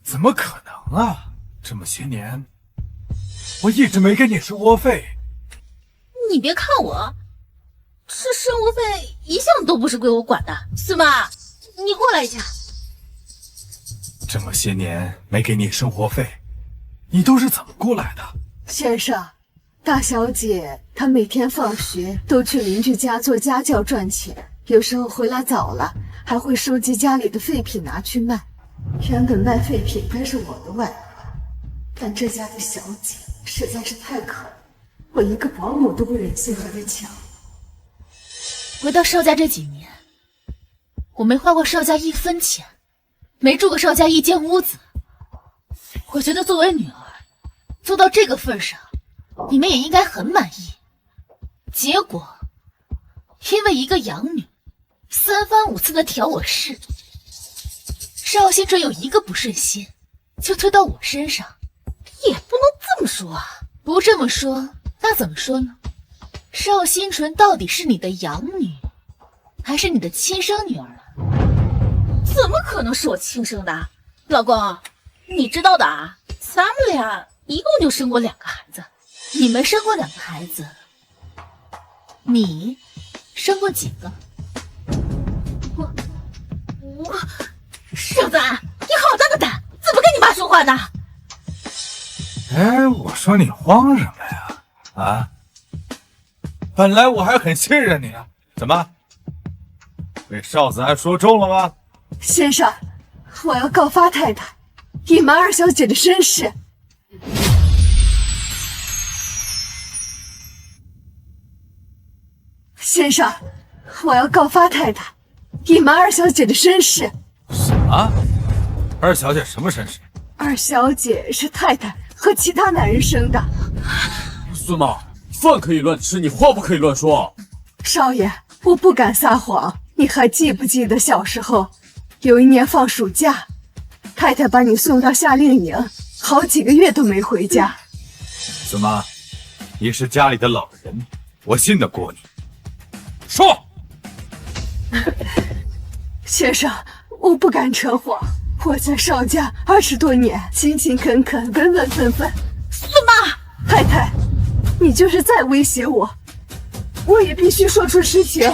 怎么可能啊？这么些年，我一直没给你生活费。你别看我，这生活费一向都不是归我管的。孙妈，你过来一下。这么些年没给你生活费，你都是怎么过来的？先生，大小姐她每天放学都去邻居家做家教赚钱，有时候回来早了，还会收集家里的废品拿去卖。原本卖废品该是我的外快，但这家的小姐实在是太可怜，我一个保姆都不忍心和她抢。回到邵家这几年，我没花过邵家1分钱，没住过邵家1间屋子。我觉得作为女儿，做到这个份上，你们也应该很满意。结果，因为一个养女，3番5次的挑我事，邵新纯有一个不顺心，就推到我身上。也不能这么说啊，不这么说，那怎么说呢？邵新纯到底是你的养女，还是你的亲生女儿啊？怎么可能是我亲生的？老公，你知道的啊，咱们俩一共就生过2个孩子，你没生过2个孩子，你生过几个？话呢？哎，我说你慌什么呀？啊？本来我还很信任你啊，怎么被少子安说中了吗？先生，我要告发太太，隐瞒二小姐的身世。先生，我要告发太太，隐瞒二小姐的身世。什么？二小姐什么身世？二小姐是太太和其他男人生的。孙妈，饭可以乱吃，你话不可以乱说。少爷，我不敢撒谎。你还记不记得小时候，有一年放暑假，太太把你送到夏令营，好几个月都没回家。孙妈，你是家里的老人，我信得过你。说。先生，我不敢扯谎，我在邵家20多年，勤勤恳恳，本本分分。孙妈，太太，你就是再威胁我，我也必须说出实情。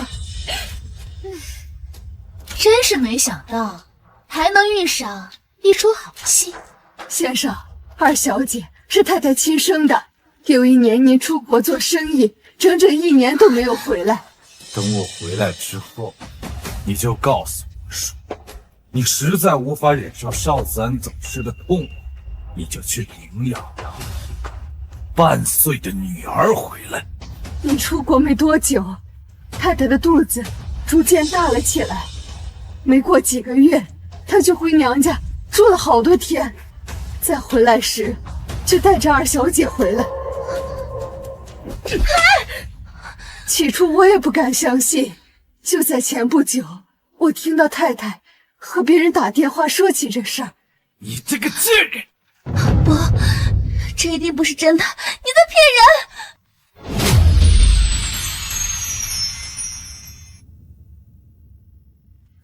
真是没想到，还能遇上一出好戏。先生，二小姐是太太亲生的，有一年您出国做生意，整整1年都没有回来。等我回来之后，你就告诉我说，你实在无法忍受少子安走失的痛苦，你就去领养半岁的女儿回来。你出国没多久，太太的肚子逐渐大了起来，没过几个月，她就回娘家住了好多天，再回来时就带着二小姐回来。起初我也不敢相信，就在前不久，我听到太太和别人打电话说起这事儿。你这个贱人！不，这一定不是真的，你在骗人！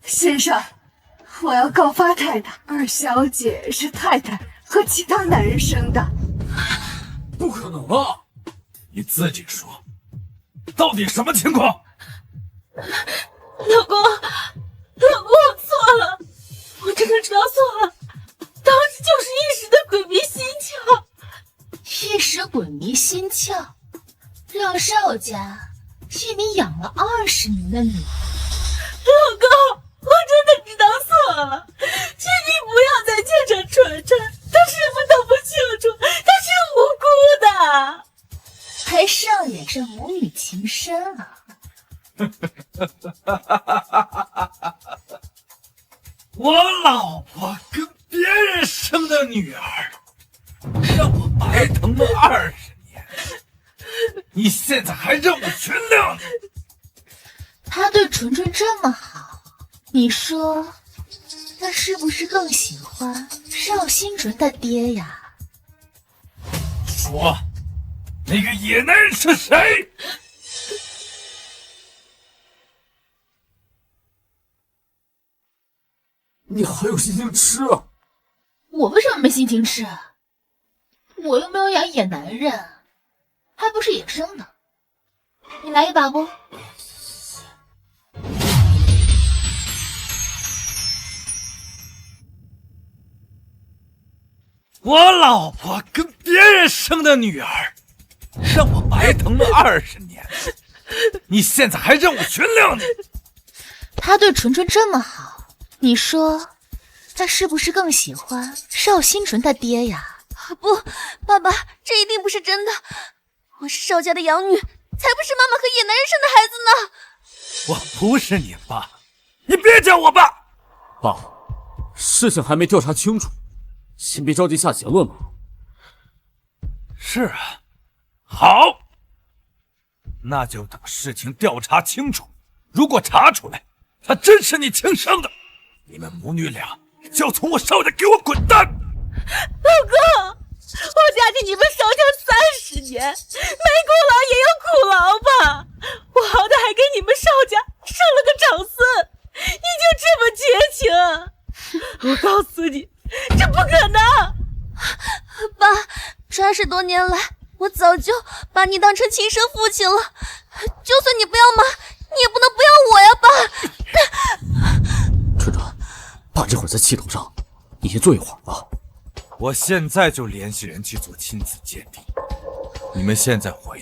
先生，我要告发太太，二小姐是太太和其他男人生的。不可能啊！你自己说，到底什么情况？老公，我错了，我真的知道错了，当时就是一时的鬼迷心窍。一时鬼迷心窍，让邵家替你养了20年的女儿。老公，我真的知道错了，请你不要再牵扯纯纯，她什么都不清楚，她是无辜的，还上演上母女情深了。我老婆跟别人生的女儿，让我白疼了20年，你现在还让我原谅你？他对纯纯这么好，你说他是不是更喜欢邵新纯的爹呀？说，那个野男人是谁？你还有心情吃啊？我为什么没心情吃？我又没有养野男人，还不是野生的。你来一把不？我老婆跟别人生的女儿，让我白疼了20年，你现在还让我原谅你？他对纯纯这么好，你说他是不是更喜欢邵新纯他爹呀？不，爸爸，这一定不是真的。我是邵家的养女，才不是妈妈和野男人生的孩子呢。我不是你爸，你别叫我爸。爸，事情还没调查清楚，先别着急下结论嘛。是啊，好，那就等事情调查清楚。如果查出来，他真是你亲生的，你们母女俩就要从我邵家给我滚蛋！老公，我嫁进你们邵家30年，没功劳也有苦劳吧？我好歹还给你们邵家生了个长孙，你就这么绝情？我告诉你，这不可能！爸，这20多年来，我早就把你当成亲生父亲了。就算你不要妈，你也不能不要我呀，爸！纯纯，爸这会儿在气头上，你先坐一会儿吧。我现在就联系人去做亲子鉴定。你们现在回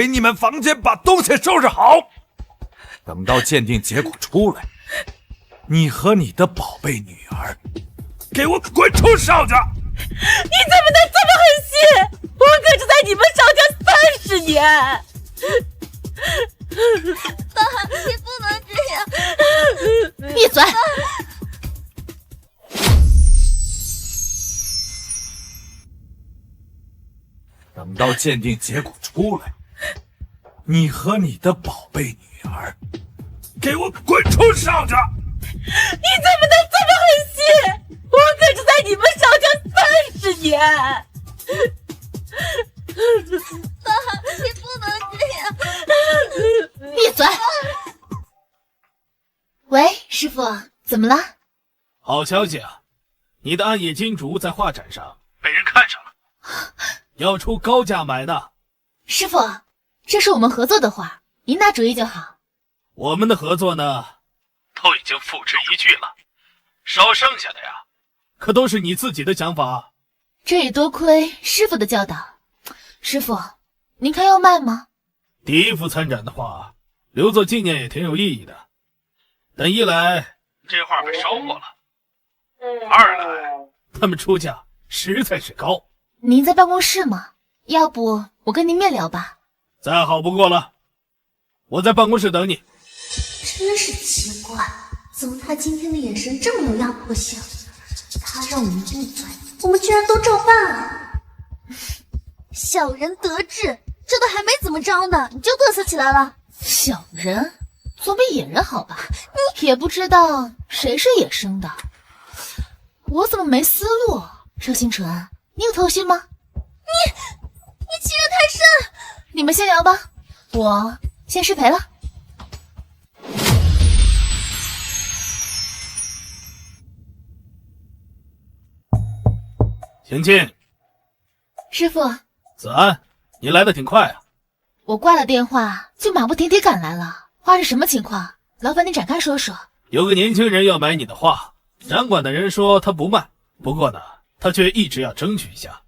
你们房间把东西收拾好。等到鉴定结果出来，你和你的宝贝女儿给我滚出邵家！你怎么能这么狠心？我可是在你们邵家30年。爸，你不能这样！闭嘴！等到鉴定结果出来，你和你的宝贝女儿给我滚出邵家！你怎么能这么狠心？我可是在你们邵家30年。爸，你不能这样！闭嘴！喂，师傅，怎么了？好消息啊，你的暗夜金烛在画展上被人看上了，要出高价买呢。师傅，这是我们合作的画，您拿主意就好。我们的合作呢，都已经付之一炬了，少剩下的呀，可都是你自己的想法。这也多亏师傅的教导。师傅，您看要卖吗？第一幅参展的画留作纪念也挺有意义的，但一来这画被烧过了，二来他们出价实在是高。您在办公室吗？要不我跟您面聊吧。再好不过了，我在办公室等你。真是奇怪，怎么他今天的眼神这么有压迫性？他让我们闭嘴，我们居然都照办了。小人得志，这都还没怎么着呢，你就嘚瑟起来了。小人总比野人好吧？你也不知道谁是野生的。我怎么没思路？邵星辰，你有头绪吗？你欺人太甚！你们先聊吧，我先失陪了。邢进，师傅，子安，你来的挺快啊。我挂了电话就马不停蹄赶来了，画是什么情况？劳烦你展开说说。有个年轻人要买你的画，展馆的人说他不卖，不过呢，他却一直要争取一下。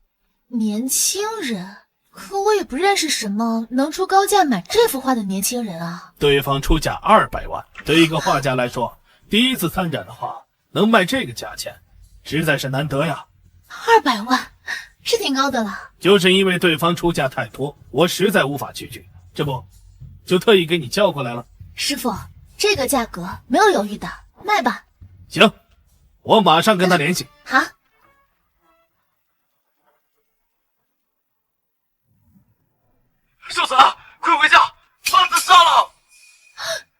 年轻人？可我也不认识什么能出高价买这幅画的年轻人啊。对方出价200万，对一个画家来说，第一次参展的画能卖这个价钱，实在是难得呀。200万是挺高的了。就是因为对方出价太多，我实在无法拒绝，这不就特意给你叫过来了。师傅，这个价格没有犹豫的，卖吧。行，我马上跟他联系。好。秀子，快回家，把子杀了！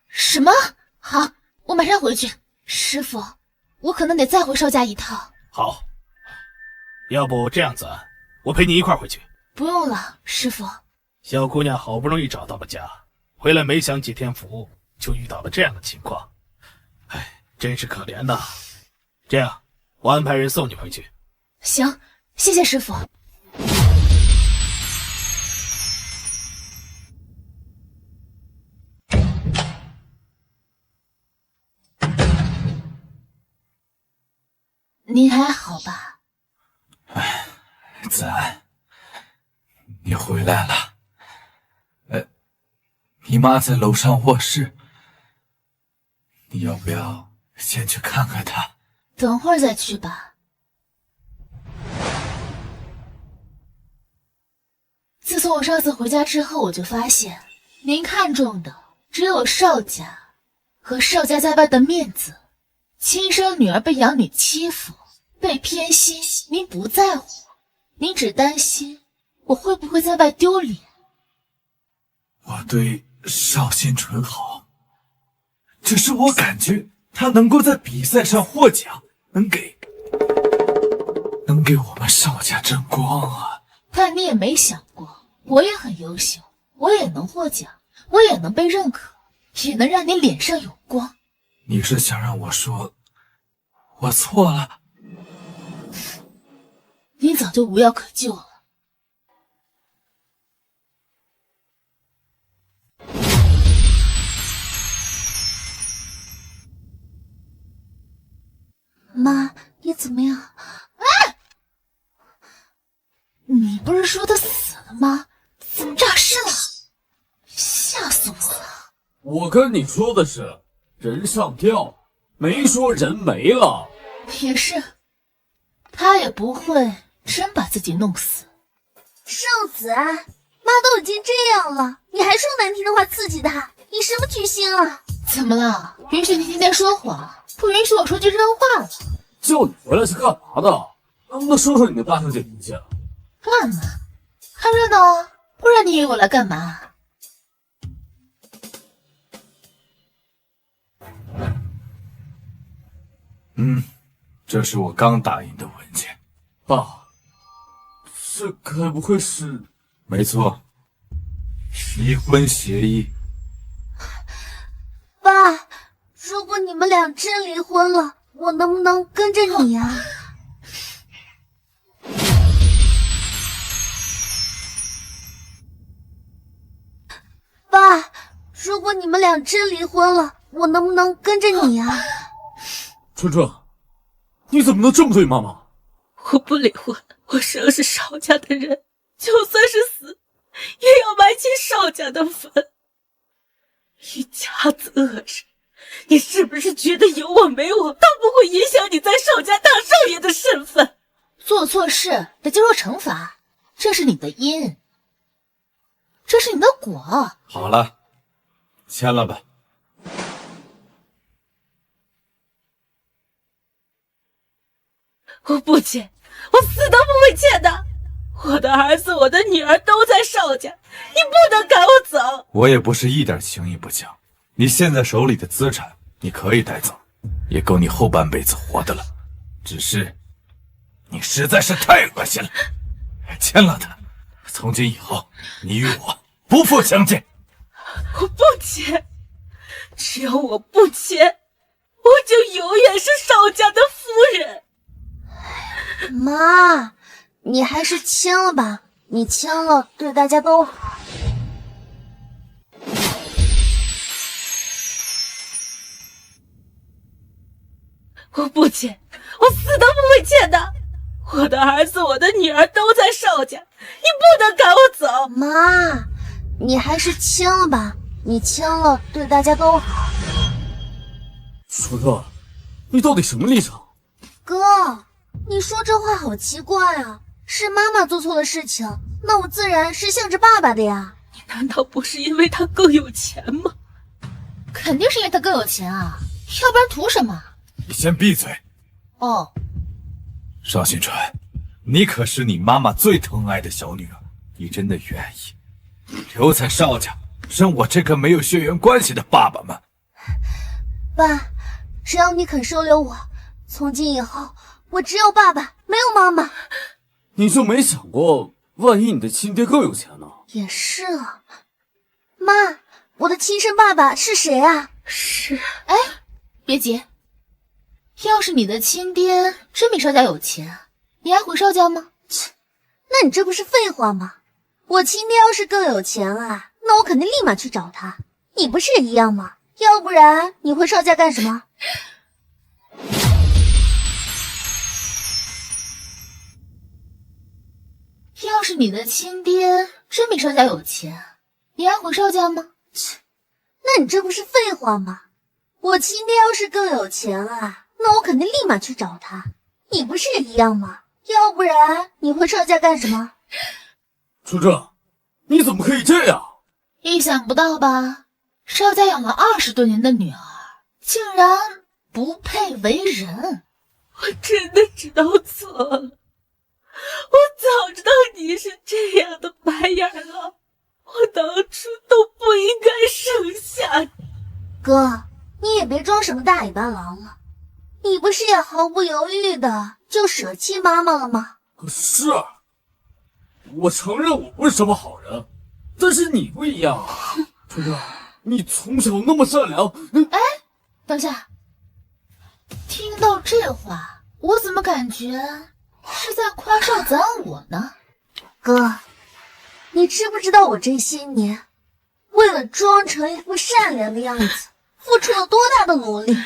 什么？好，我马上回去。师傅，我可能得再回邵家一趟。好，要不这样子，我陪你一块回去。不用了，师傅。小姑娘好不容易找到了家，回来没享几天福，就遇到了这样的情况，哎，真是可怜呐。这样，我安排人送你回去。行，谢谢师傅。您还好吧？哎，子安，你回来了。你妈在楼上卧室，你要不要先去看看她？等会儿再去吧。自从我上次回家之后，我就发现您看重的只有邵家和邵家在外的面子。亲生女儿被养女欺负，被偏心，您不在乎，您只担心我会不会在外丢脸。我对邵新纯好，只是我感觉他能够在比赛上获奖，能给我们邵家争光啊！但你也没想过，我也很优秀，我也能获奖，我也能被认可，也能让你脸上有光。你是想让我说我错了？你早就无药可救了。妈，你怎么样？跟你说的是人上吊，没说人没了。也是，他也不会真把自己弄死。少子，妈都已经这样了，你还说难听的话刺激她，你什么居心啊？怎么了？允许你今天说谎，不允许我说句真话了？叫你回来是干嘛的？能不能说说你的大小姐脾气？干嘛？看热闹啊！不然你以为我来干嘛？这是我刚打印的文件。爸，这该不会是……没错，离婚协议。爸，如果你们俩真离婚了，我能不能跟着你啊？爸，如果你们俩真离婚了，我能不能跟着你啊？春春，你怎么能这么对妈妈？我不离婚，我生是邵家的人，就算是死，也要埋进邵家的坟。一家子恶人，你是不是觉得有我没我都不会影响你在邵家当少爷的身份？做错事得接受惩罚，这是你的因，这是你的果。好了，签了吧。我不签，我死都不会签的。我的儿子，我的女儿都在邵家，你不能赶我走。我也不是一点情义不讲，你现在手里的资产你可以带走，也够你后半辈子活的了。只是你实在是太恶心了，签了它，从今以后你与我不复相见。我不签，只要我不签，我就永远是邵家的夫人。妈，你还是签了吧，你签了对大家都好。我不签，我死都不会签的。我的儿子，我的女儿都在邵家，你不能赶我走。妈，你还是签了吧，你签了对大家都好。春春，你到底什么立场？哥，你说这话好奇怪啊！是妈妈做错了事情，那我自然是向着爸爸的呀。你难道不是因为他更有钱吗？肯定是因为他更有钱啊，要不然图什么？你先闭嘴。哦，邵新川，你可是你妈妈最疼爱的小女儿，你真的愿意留在邵家，生我这个没有血缘关系的爸爸吗？爸，只要你肯收留我，从今以后我只有爸爸，没有妈妈。你就没想过，万一你的亲爹更有钱呢？也是啊。妈，我的亲生爸爸是谁啊？是，哎，别急，要是你的亲爹真比邵家有钱，你还回邵家吗？切，那你这不是废话吗？我亲爹要是更有钱啊，那我肯定立马去找他。你不是也一样吗？要不然你回邵家干什么？要是你的亲爹真比邵家有钱，你还回邵家吗？切，那你这不是废话吗？我亲爹要是更有钱啊，那我肯定立马去找他。你不是也一样吗？要不然你回邵家干什么？春春，你怎么可以这样？意想不到吧？邵家养了20多年的女儿，竟然不配为人。我真的知道错了，我早知道你是这样的白眼狼，我当初都不应该生下你。哥，你也别装什么大尾巴狼了，你不是也毫不犹豫的就舍弃妈妈了吗？是，我承认我不是什么好人，但是你不一样啊，春春，你从小那么善良。哎，等下，听到这话，我怎么感觉是在夸邵子安我呢？哥，你知不知道我这些年为了装成一副善良的样子，付出了多大的努力？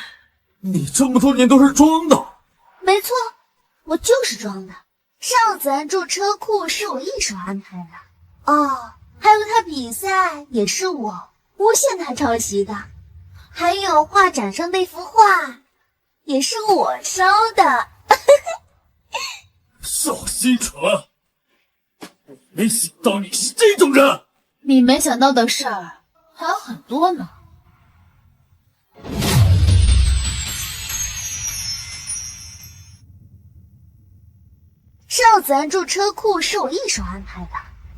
你这么多年都是装的。没错，我就是装的。邵子安住车库是我一手安排的，哦，还有他比赛也是我无限他抄袭的。还有画展上那幅画，也是我烧的。邵新纯，我没想到你是这种人。你没想到的事儿还有很多呢。邵子安住车库是我一手安排的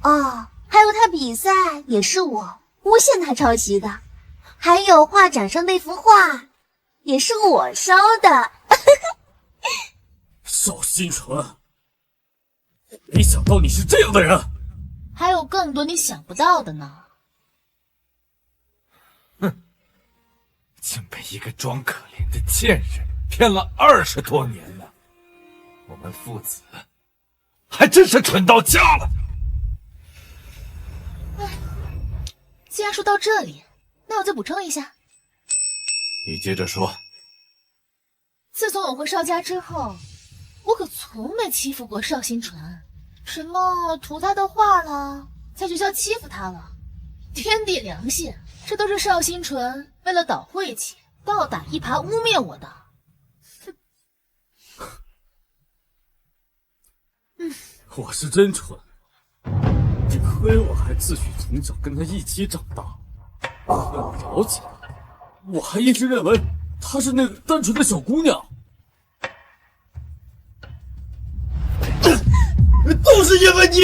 哦，还有他比赛也是我诬陷他抄袭的，还有画展上那幅画也是我烧的。邵新纯，我没想到你是这样的人。还有更多你想不到的呢。哼，竟被一个装可怜的贱人骗了20多年了，我们父子还真是蠢到家了。既然说到这里，那我再补充一下。你接着说。自从我回邵家之后，我可从没欺负过邵新纯，什么涂他的画了，在学校欺负他了，天地良心，这都是邵新纯为了倒晦气，倒打一耙污蔑我的。我是真蠢，亏我还自诩从小跟他一起长大，和了解，我还一直认为她是那个单纯的小姑娘。都是因为你，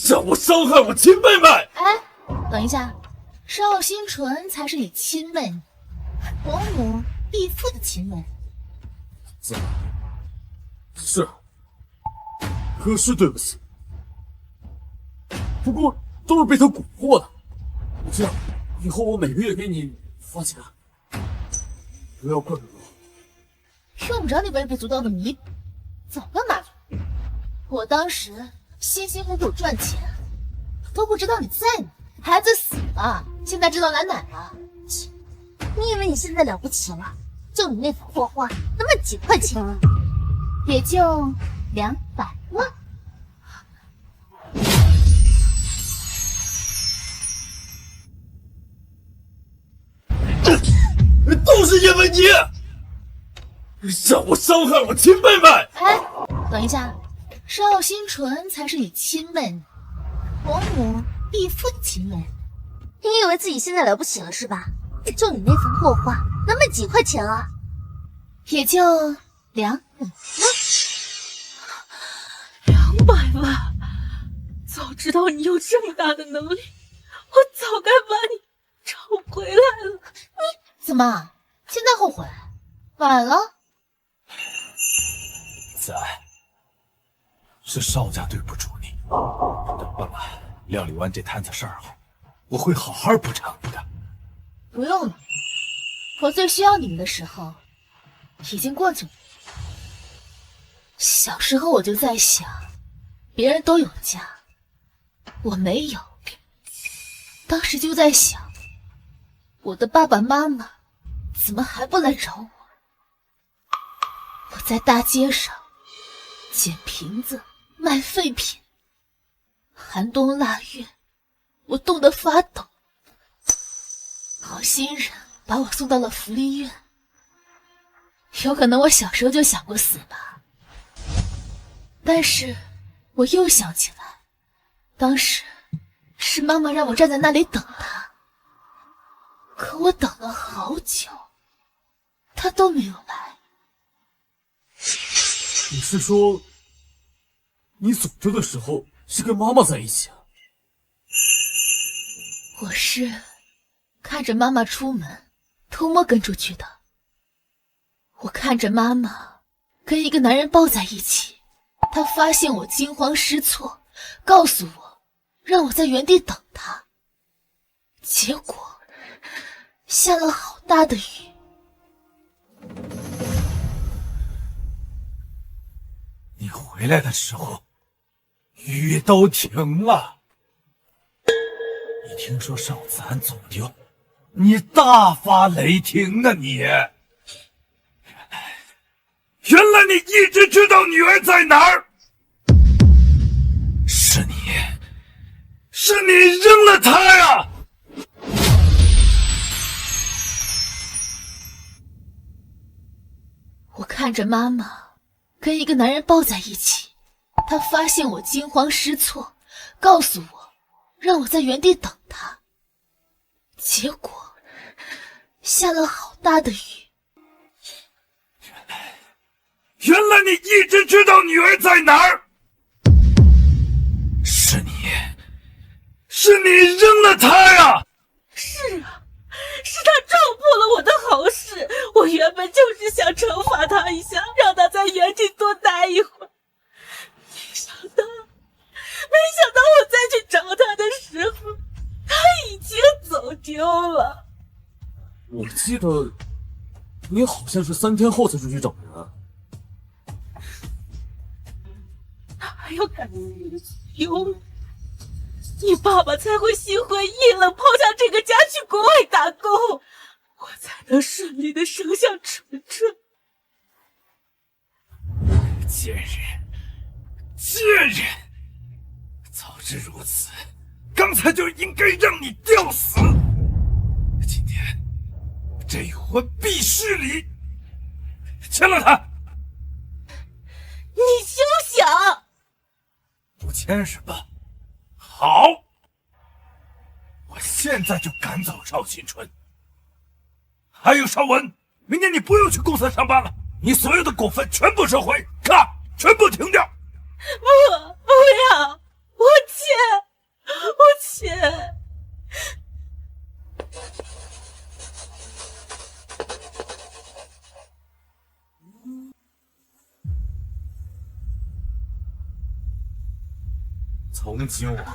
让我伤害我亲妹妹。哎，等一下，邵新纯才是你亲妹妹，伯母必父的亲妹妹。是，可是对不起，不过都是被他蛊惑的。这样，以后我每个月给你发钱，不要怪我。用不着你微不足道的弥补，早要拿去。我当时辛辛苦苦赚钱，都不知道你在哪。孩子死了，现在知道来奶了。你以为你现在了不起了？就你那幅破画，那么几块钱啊？也就200万。都是因为你，让我伤害我亲妹妹。哎，等一下，邵新纯才是你亲妹妹，伯母必父的亲妹妹。你以为自己现在了不起了是吧？就你那幅破画，那么几块钱啊？也就200万。200万！早知道你有这么大的能力，我早该把你找回来了。你怎么现在后悔？晚了。子安，是邵家对不住你。等爸爸料理完这摊子事儿后，我会好好补偿你的。不用了，我最需要你们的时候已经过去了。小时候我就在想，别人都有家，我没有。当时就在想，我的爸爸妈妈怎么还不来找我？我在大街上捡瓶子卖废品，寒冬腊月，我冻得发抖。好心人把我送到了福利院。有可能我小时候就想过死吧，但是我又想起来，当时是妈妈让我站在那里等她，可我等了好久，她都没有来。你是说，你走着的时候是跟妈妈在一起啊？我是看着妈妈出门，偷摸跟出去的。我看着妈妈跟一个男人抱在一起，她发现我惊慌失措，告诉我让我在原地等她。结果下了好大的雨。你回来的时候，雨都停了。你听说邵子安走丢，你大发雷霆啊你！原来你一直知道女儿在哪儿，是你扔了她呀！我看着妈妈跟一个男人抱在一起，她发现我惊慌失措，告诉我让我在原地等她。结果下了好大的雨。原来你一直知道女儿在哪儿，是你扔了她呀！是啊，是他撞破了我的好事。我原本就是想惩罚他一下，让他在原地多待一会儿。没想到我再去找他的时候，他已经走丢了。我记得你好像是3天后才出去找人。他还要感有你爸爸才会心灰意冷抛下这个家去国外打工，我才能顺利的生下纯纯。贱人！早知如此，刚才就应该让你吊死。今天这婚必失礼，签了他。你休想！不签是吧？好，我现在就赶走邵新春。还有邵文，明天你不用去公司上班了，你所有的股份全部收回，咔，全部停掉。不要，我签。从今往后，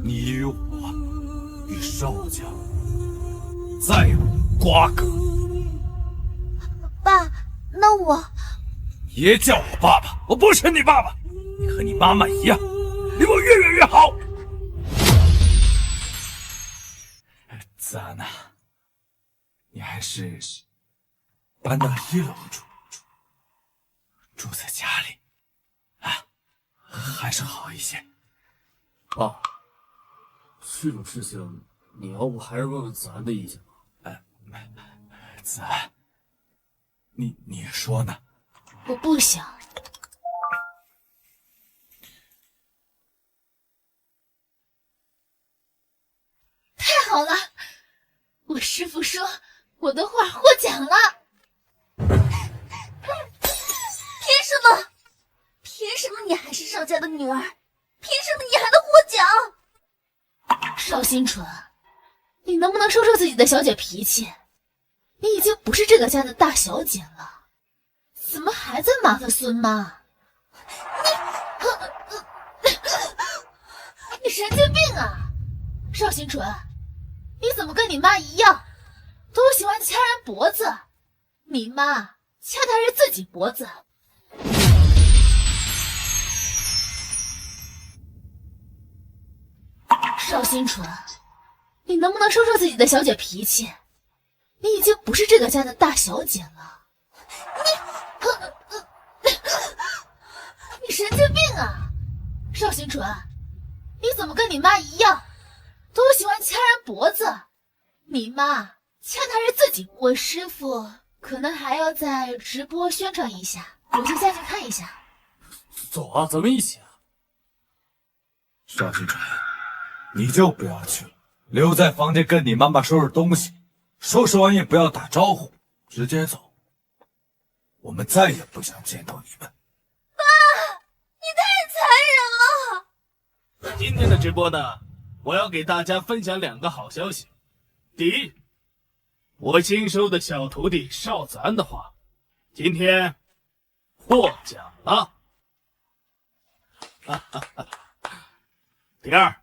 你与我与邵家再无瓜葛。爸，那我……别叫我爸爸，我不是你爸爸，你和你妈妈一样，离我越远越好。子安呐，你还是搬到1楼住在家里啊，还是好一些。爸，这种事情你要不还是问问子安的意见吧。子安，你说呢？我不想。太好了，我师父说我的画获奖了。凭什么你还是邵家的女儿？凭什么你还能获奖？邵新纯，你能不能收收自己的小姐脾气？你已经不是这个家的大小姐了，怎么还在麻烦孙妈？你神经病啊！邵新纯，你怎么跟你妈一样，都喜欢掐人脖子？你妈掐的还是自己脖子。邵新纯，你能不能收收自己的小姐脾气？你已经不是这个家的大小姐了。你神经病啊！邵新纯，你怎么跟你妈一样，都喜欢掐人脖子？你妈掐的还是自己。我师父可能还要在直播宣传一下，我就下去看一下。走啊，咱们一起啊。邵新纯，你就不要去了，留在房间跟你妈妈收拾东西，收拾完也不要打招呼，直接走。我们再也不想见到你们。爸，你太残忍了！那今天的直播呢，我要给大家分享2个好消息。第一，我新收的小徒弟邵子安的画，今天获奖了。第二，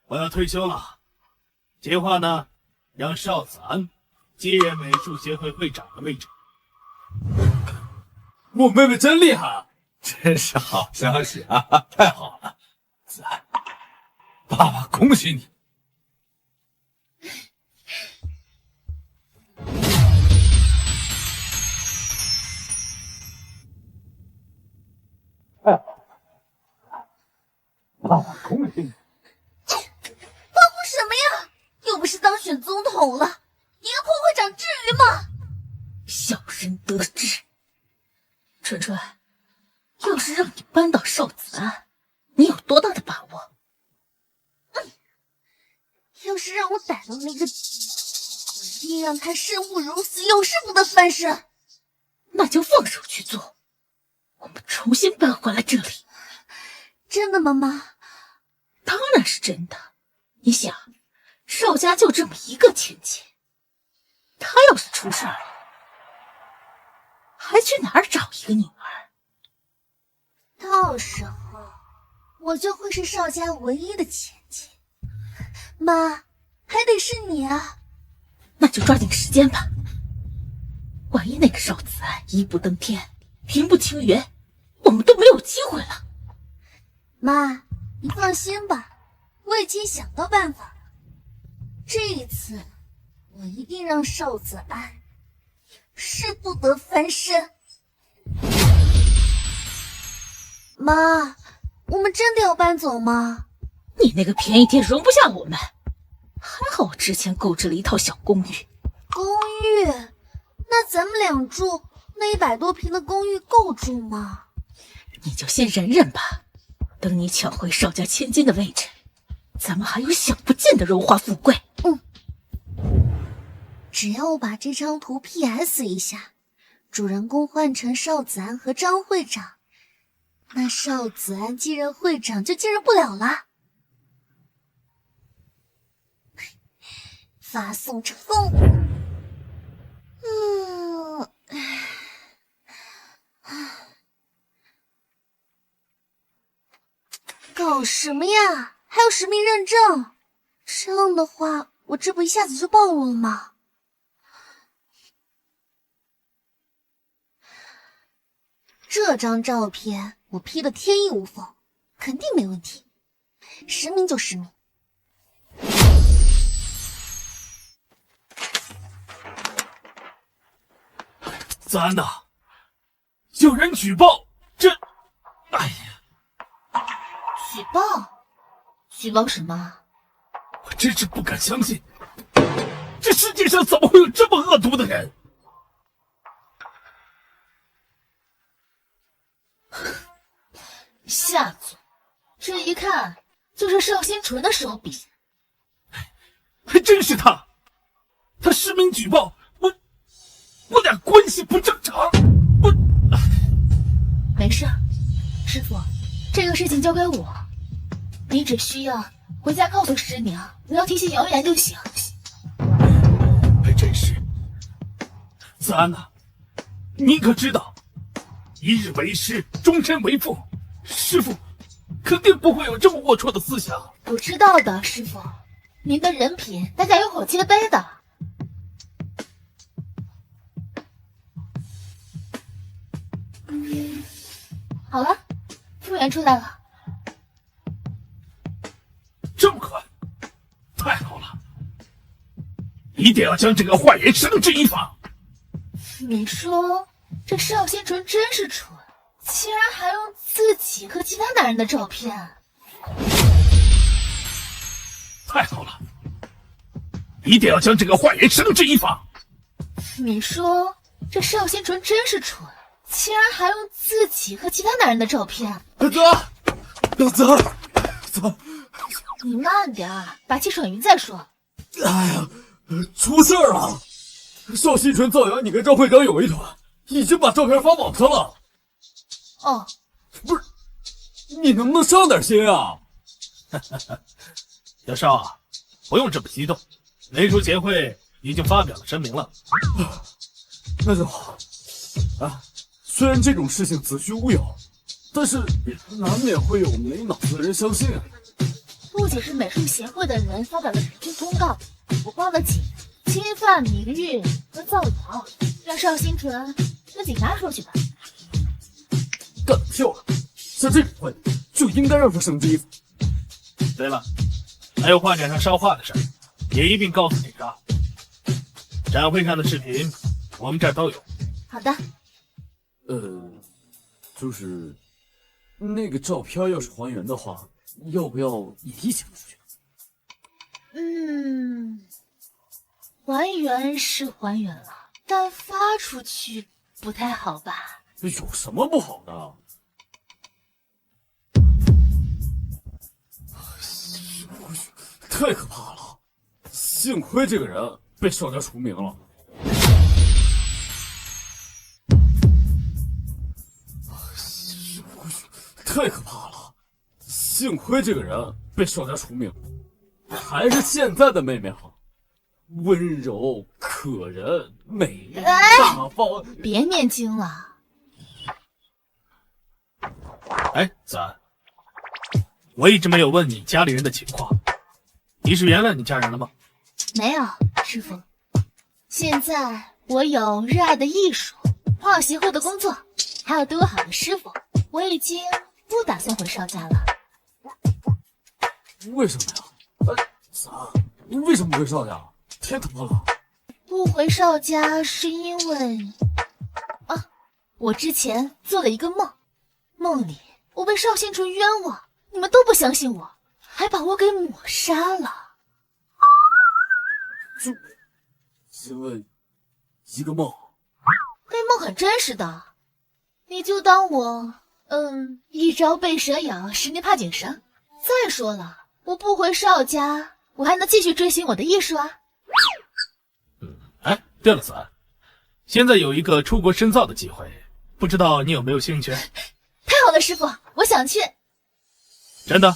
我要退休了，计划呢，让邵子安接任美术协会会长的位置。我妹妹真厉害啊！真是好消息啊！太好了，子安，爸爸恭喜你。爸爸恭喜你。帮我什么呀？又不是当选总统了，一个破会长至于吗？小人得志。纯纯，要是让你扳倒邵子安，你有多大的把握？要是让我逮到那个，我一定让他生不如死，永世不得翻身。那就放手去做，我们重新搬回来这里。真的吗，妈？当然是真的。你想，邵家就这么一个千金，他要是出事了，还去哪儿找一个女儿？到时候我就会是邵家唯一的千金。妈，还得是你啊！那就抓紧时间吧。万一那个邵子安一步登天，平步青云，我们都没有机会了。妈，你放心吧，我已经想到办法了。这一次，我一定让邵子安是不得翻身。妈，我们真的要搬走吗？你那个便宜店容不下我们，还好我之前购置了一套小公寓。公寓？那咱们俩住那100多平的公寓够住吗？你就先忍忍吧，等你抢回邵家千金的位置，咱们还有享不尽的荣华富贵。只要我把这张图 PS 一下，主人公换成邵子安和张会长，那邵子安继任会长就继任不了了。发送成功。搞什么呀？还有实名认证？这样的话，我这不一下子就暴露了吗？这张照片我 P 的天衣无缝，肯定没问题。实名就实名。子安呐，有人举报，这，哎呀，举报？举报什么？我真是不敢相信，这世界上怎么会有这么恶毒的人？下作，这一看就是邵新纯的手笔。还真是他，他实名举报，我俩关系不正常，没事，师傅，这个事情交给我，你只需要回家告诉师娘，不要提起谣言就行。还真是，子安呐，你可知道，一日为师，终身为父，师傅肯定不会有这么龌龊的思想。我知道的，师傅，您的人品大家有口皆碑的。好了，复原出来了。这么快，太好了！一定要将这个坏人绳之以法。你说这邵新纯真是蠢，竟然还用自己和其他男人的照片。太好了，一定要将这个坏人绳之以法。你说这邵新纯真是蠢，竟然还用自己和其他男人的照片。子，你慢点儿，把气喘匀再说。哎呀，出事儿了！邵新纯造谣你跟张会长有一腿，已经把照片发网上了。哦，不是，你能不能上点心啊？小邵啊，不用这么激动，雷叔协会已经发表了声明了。那就好。啊，虽然这种事情子虚乌有，但是难免会有没脑子的人相信啊。不仅是美术协会的人发表了澄清通告，我报了警，侵犯名誉和造谣，让邵新纯跟警察说去吧。干得漂亮！像这种坏人就应该让他绳之以法。对了，还有画展上烧画的事儿，也一并告诉警察。展会上的视频，我们这儿都有。好的。就是那个照片要是还原的话，要不要也一起出去？还原是还原了，但发出去不太好吧？有什么不好的？太可怕了！幸亏这个人被少家除名了。太可怕了！幸亏这个人被少家除名，还是现在的妹妹好，温柔可人，美丽大方。别念经了。哎，子安，我一直没有问你家里人的情况，你是原谅你家人了吗？没有，师傅。现在我有热爱的艺术、画画协会的工作，还有对我好的师傅，我已经不打算回邵家了。为什么呀？子安，你为什么回邵家？天他妈了！不回邵家是因为我之前做了一个梦，梦里我被邵县城冤枉，你们都不相信我，还把我给抹杀了。就因为一个梦，那梦很真实的，你就当我一朝被蛇咬，10年怕井绳。再说了，我不回邵家，我还能继续追寻我的艺术啊。哎，对了，子安，现在有一个出国深造的机会，不知道你有没有兴趣？太好了，师傅，我想去。真的？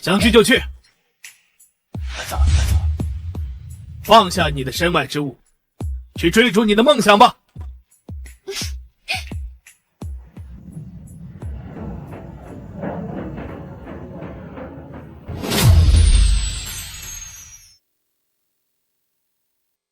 想去就去。来子安，放下你的身外之物，去追逐你的梦想吧。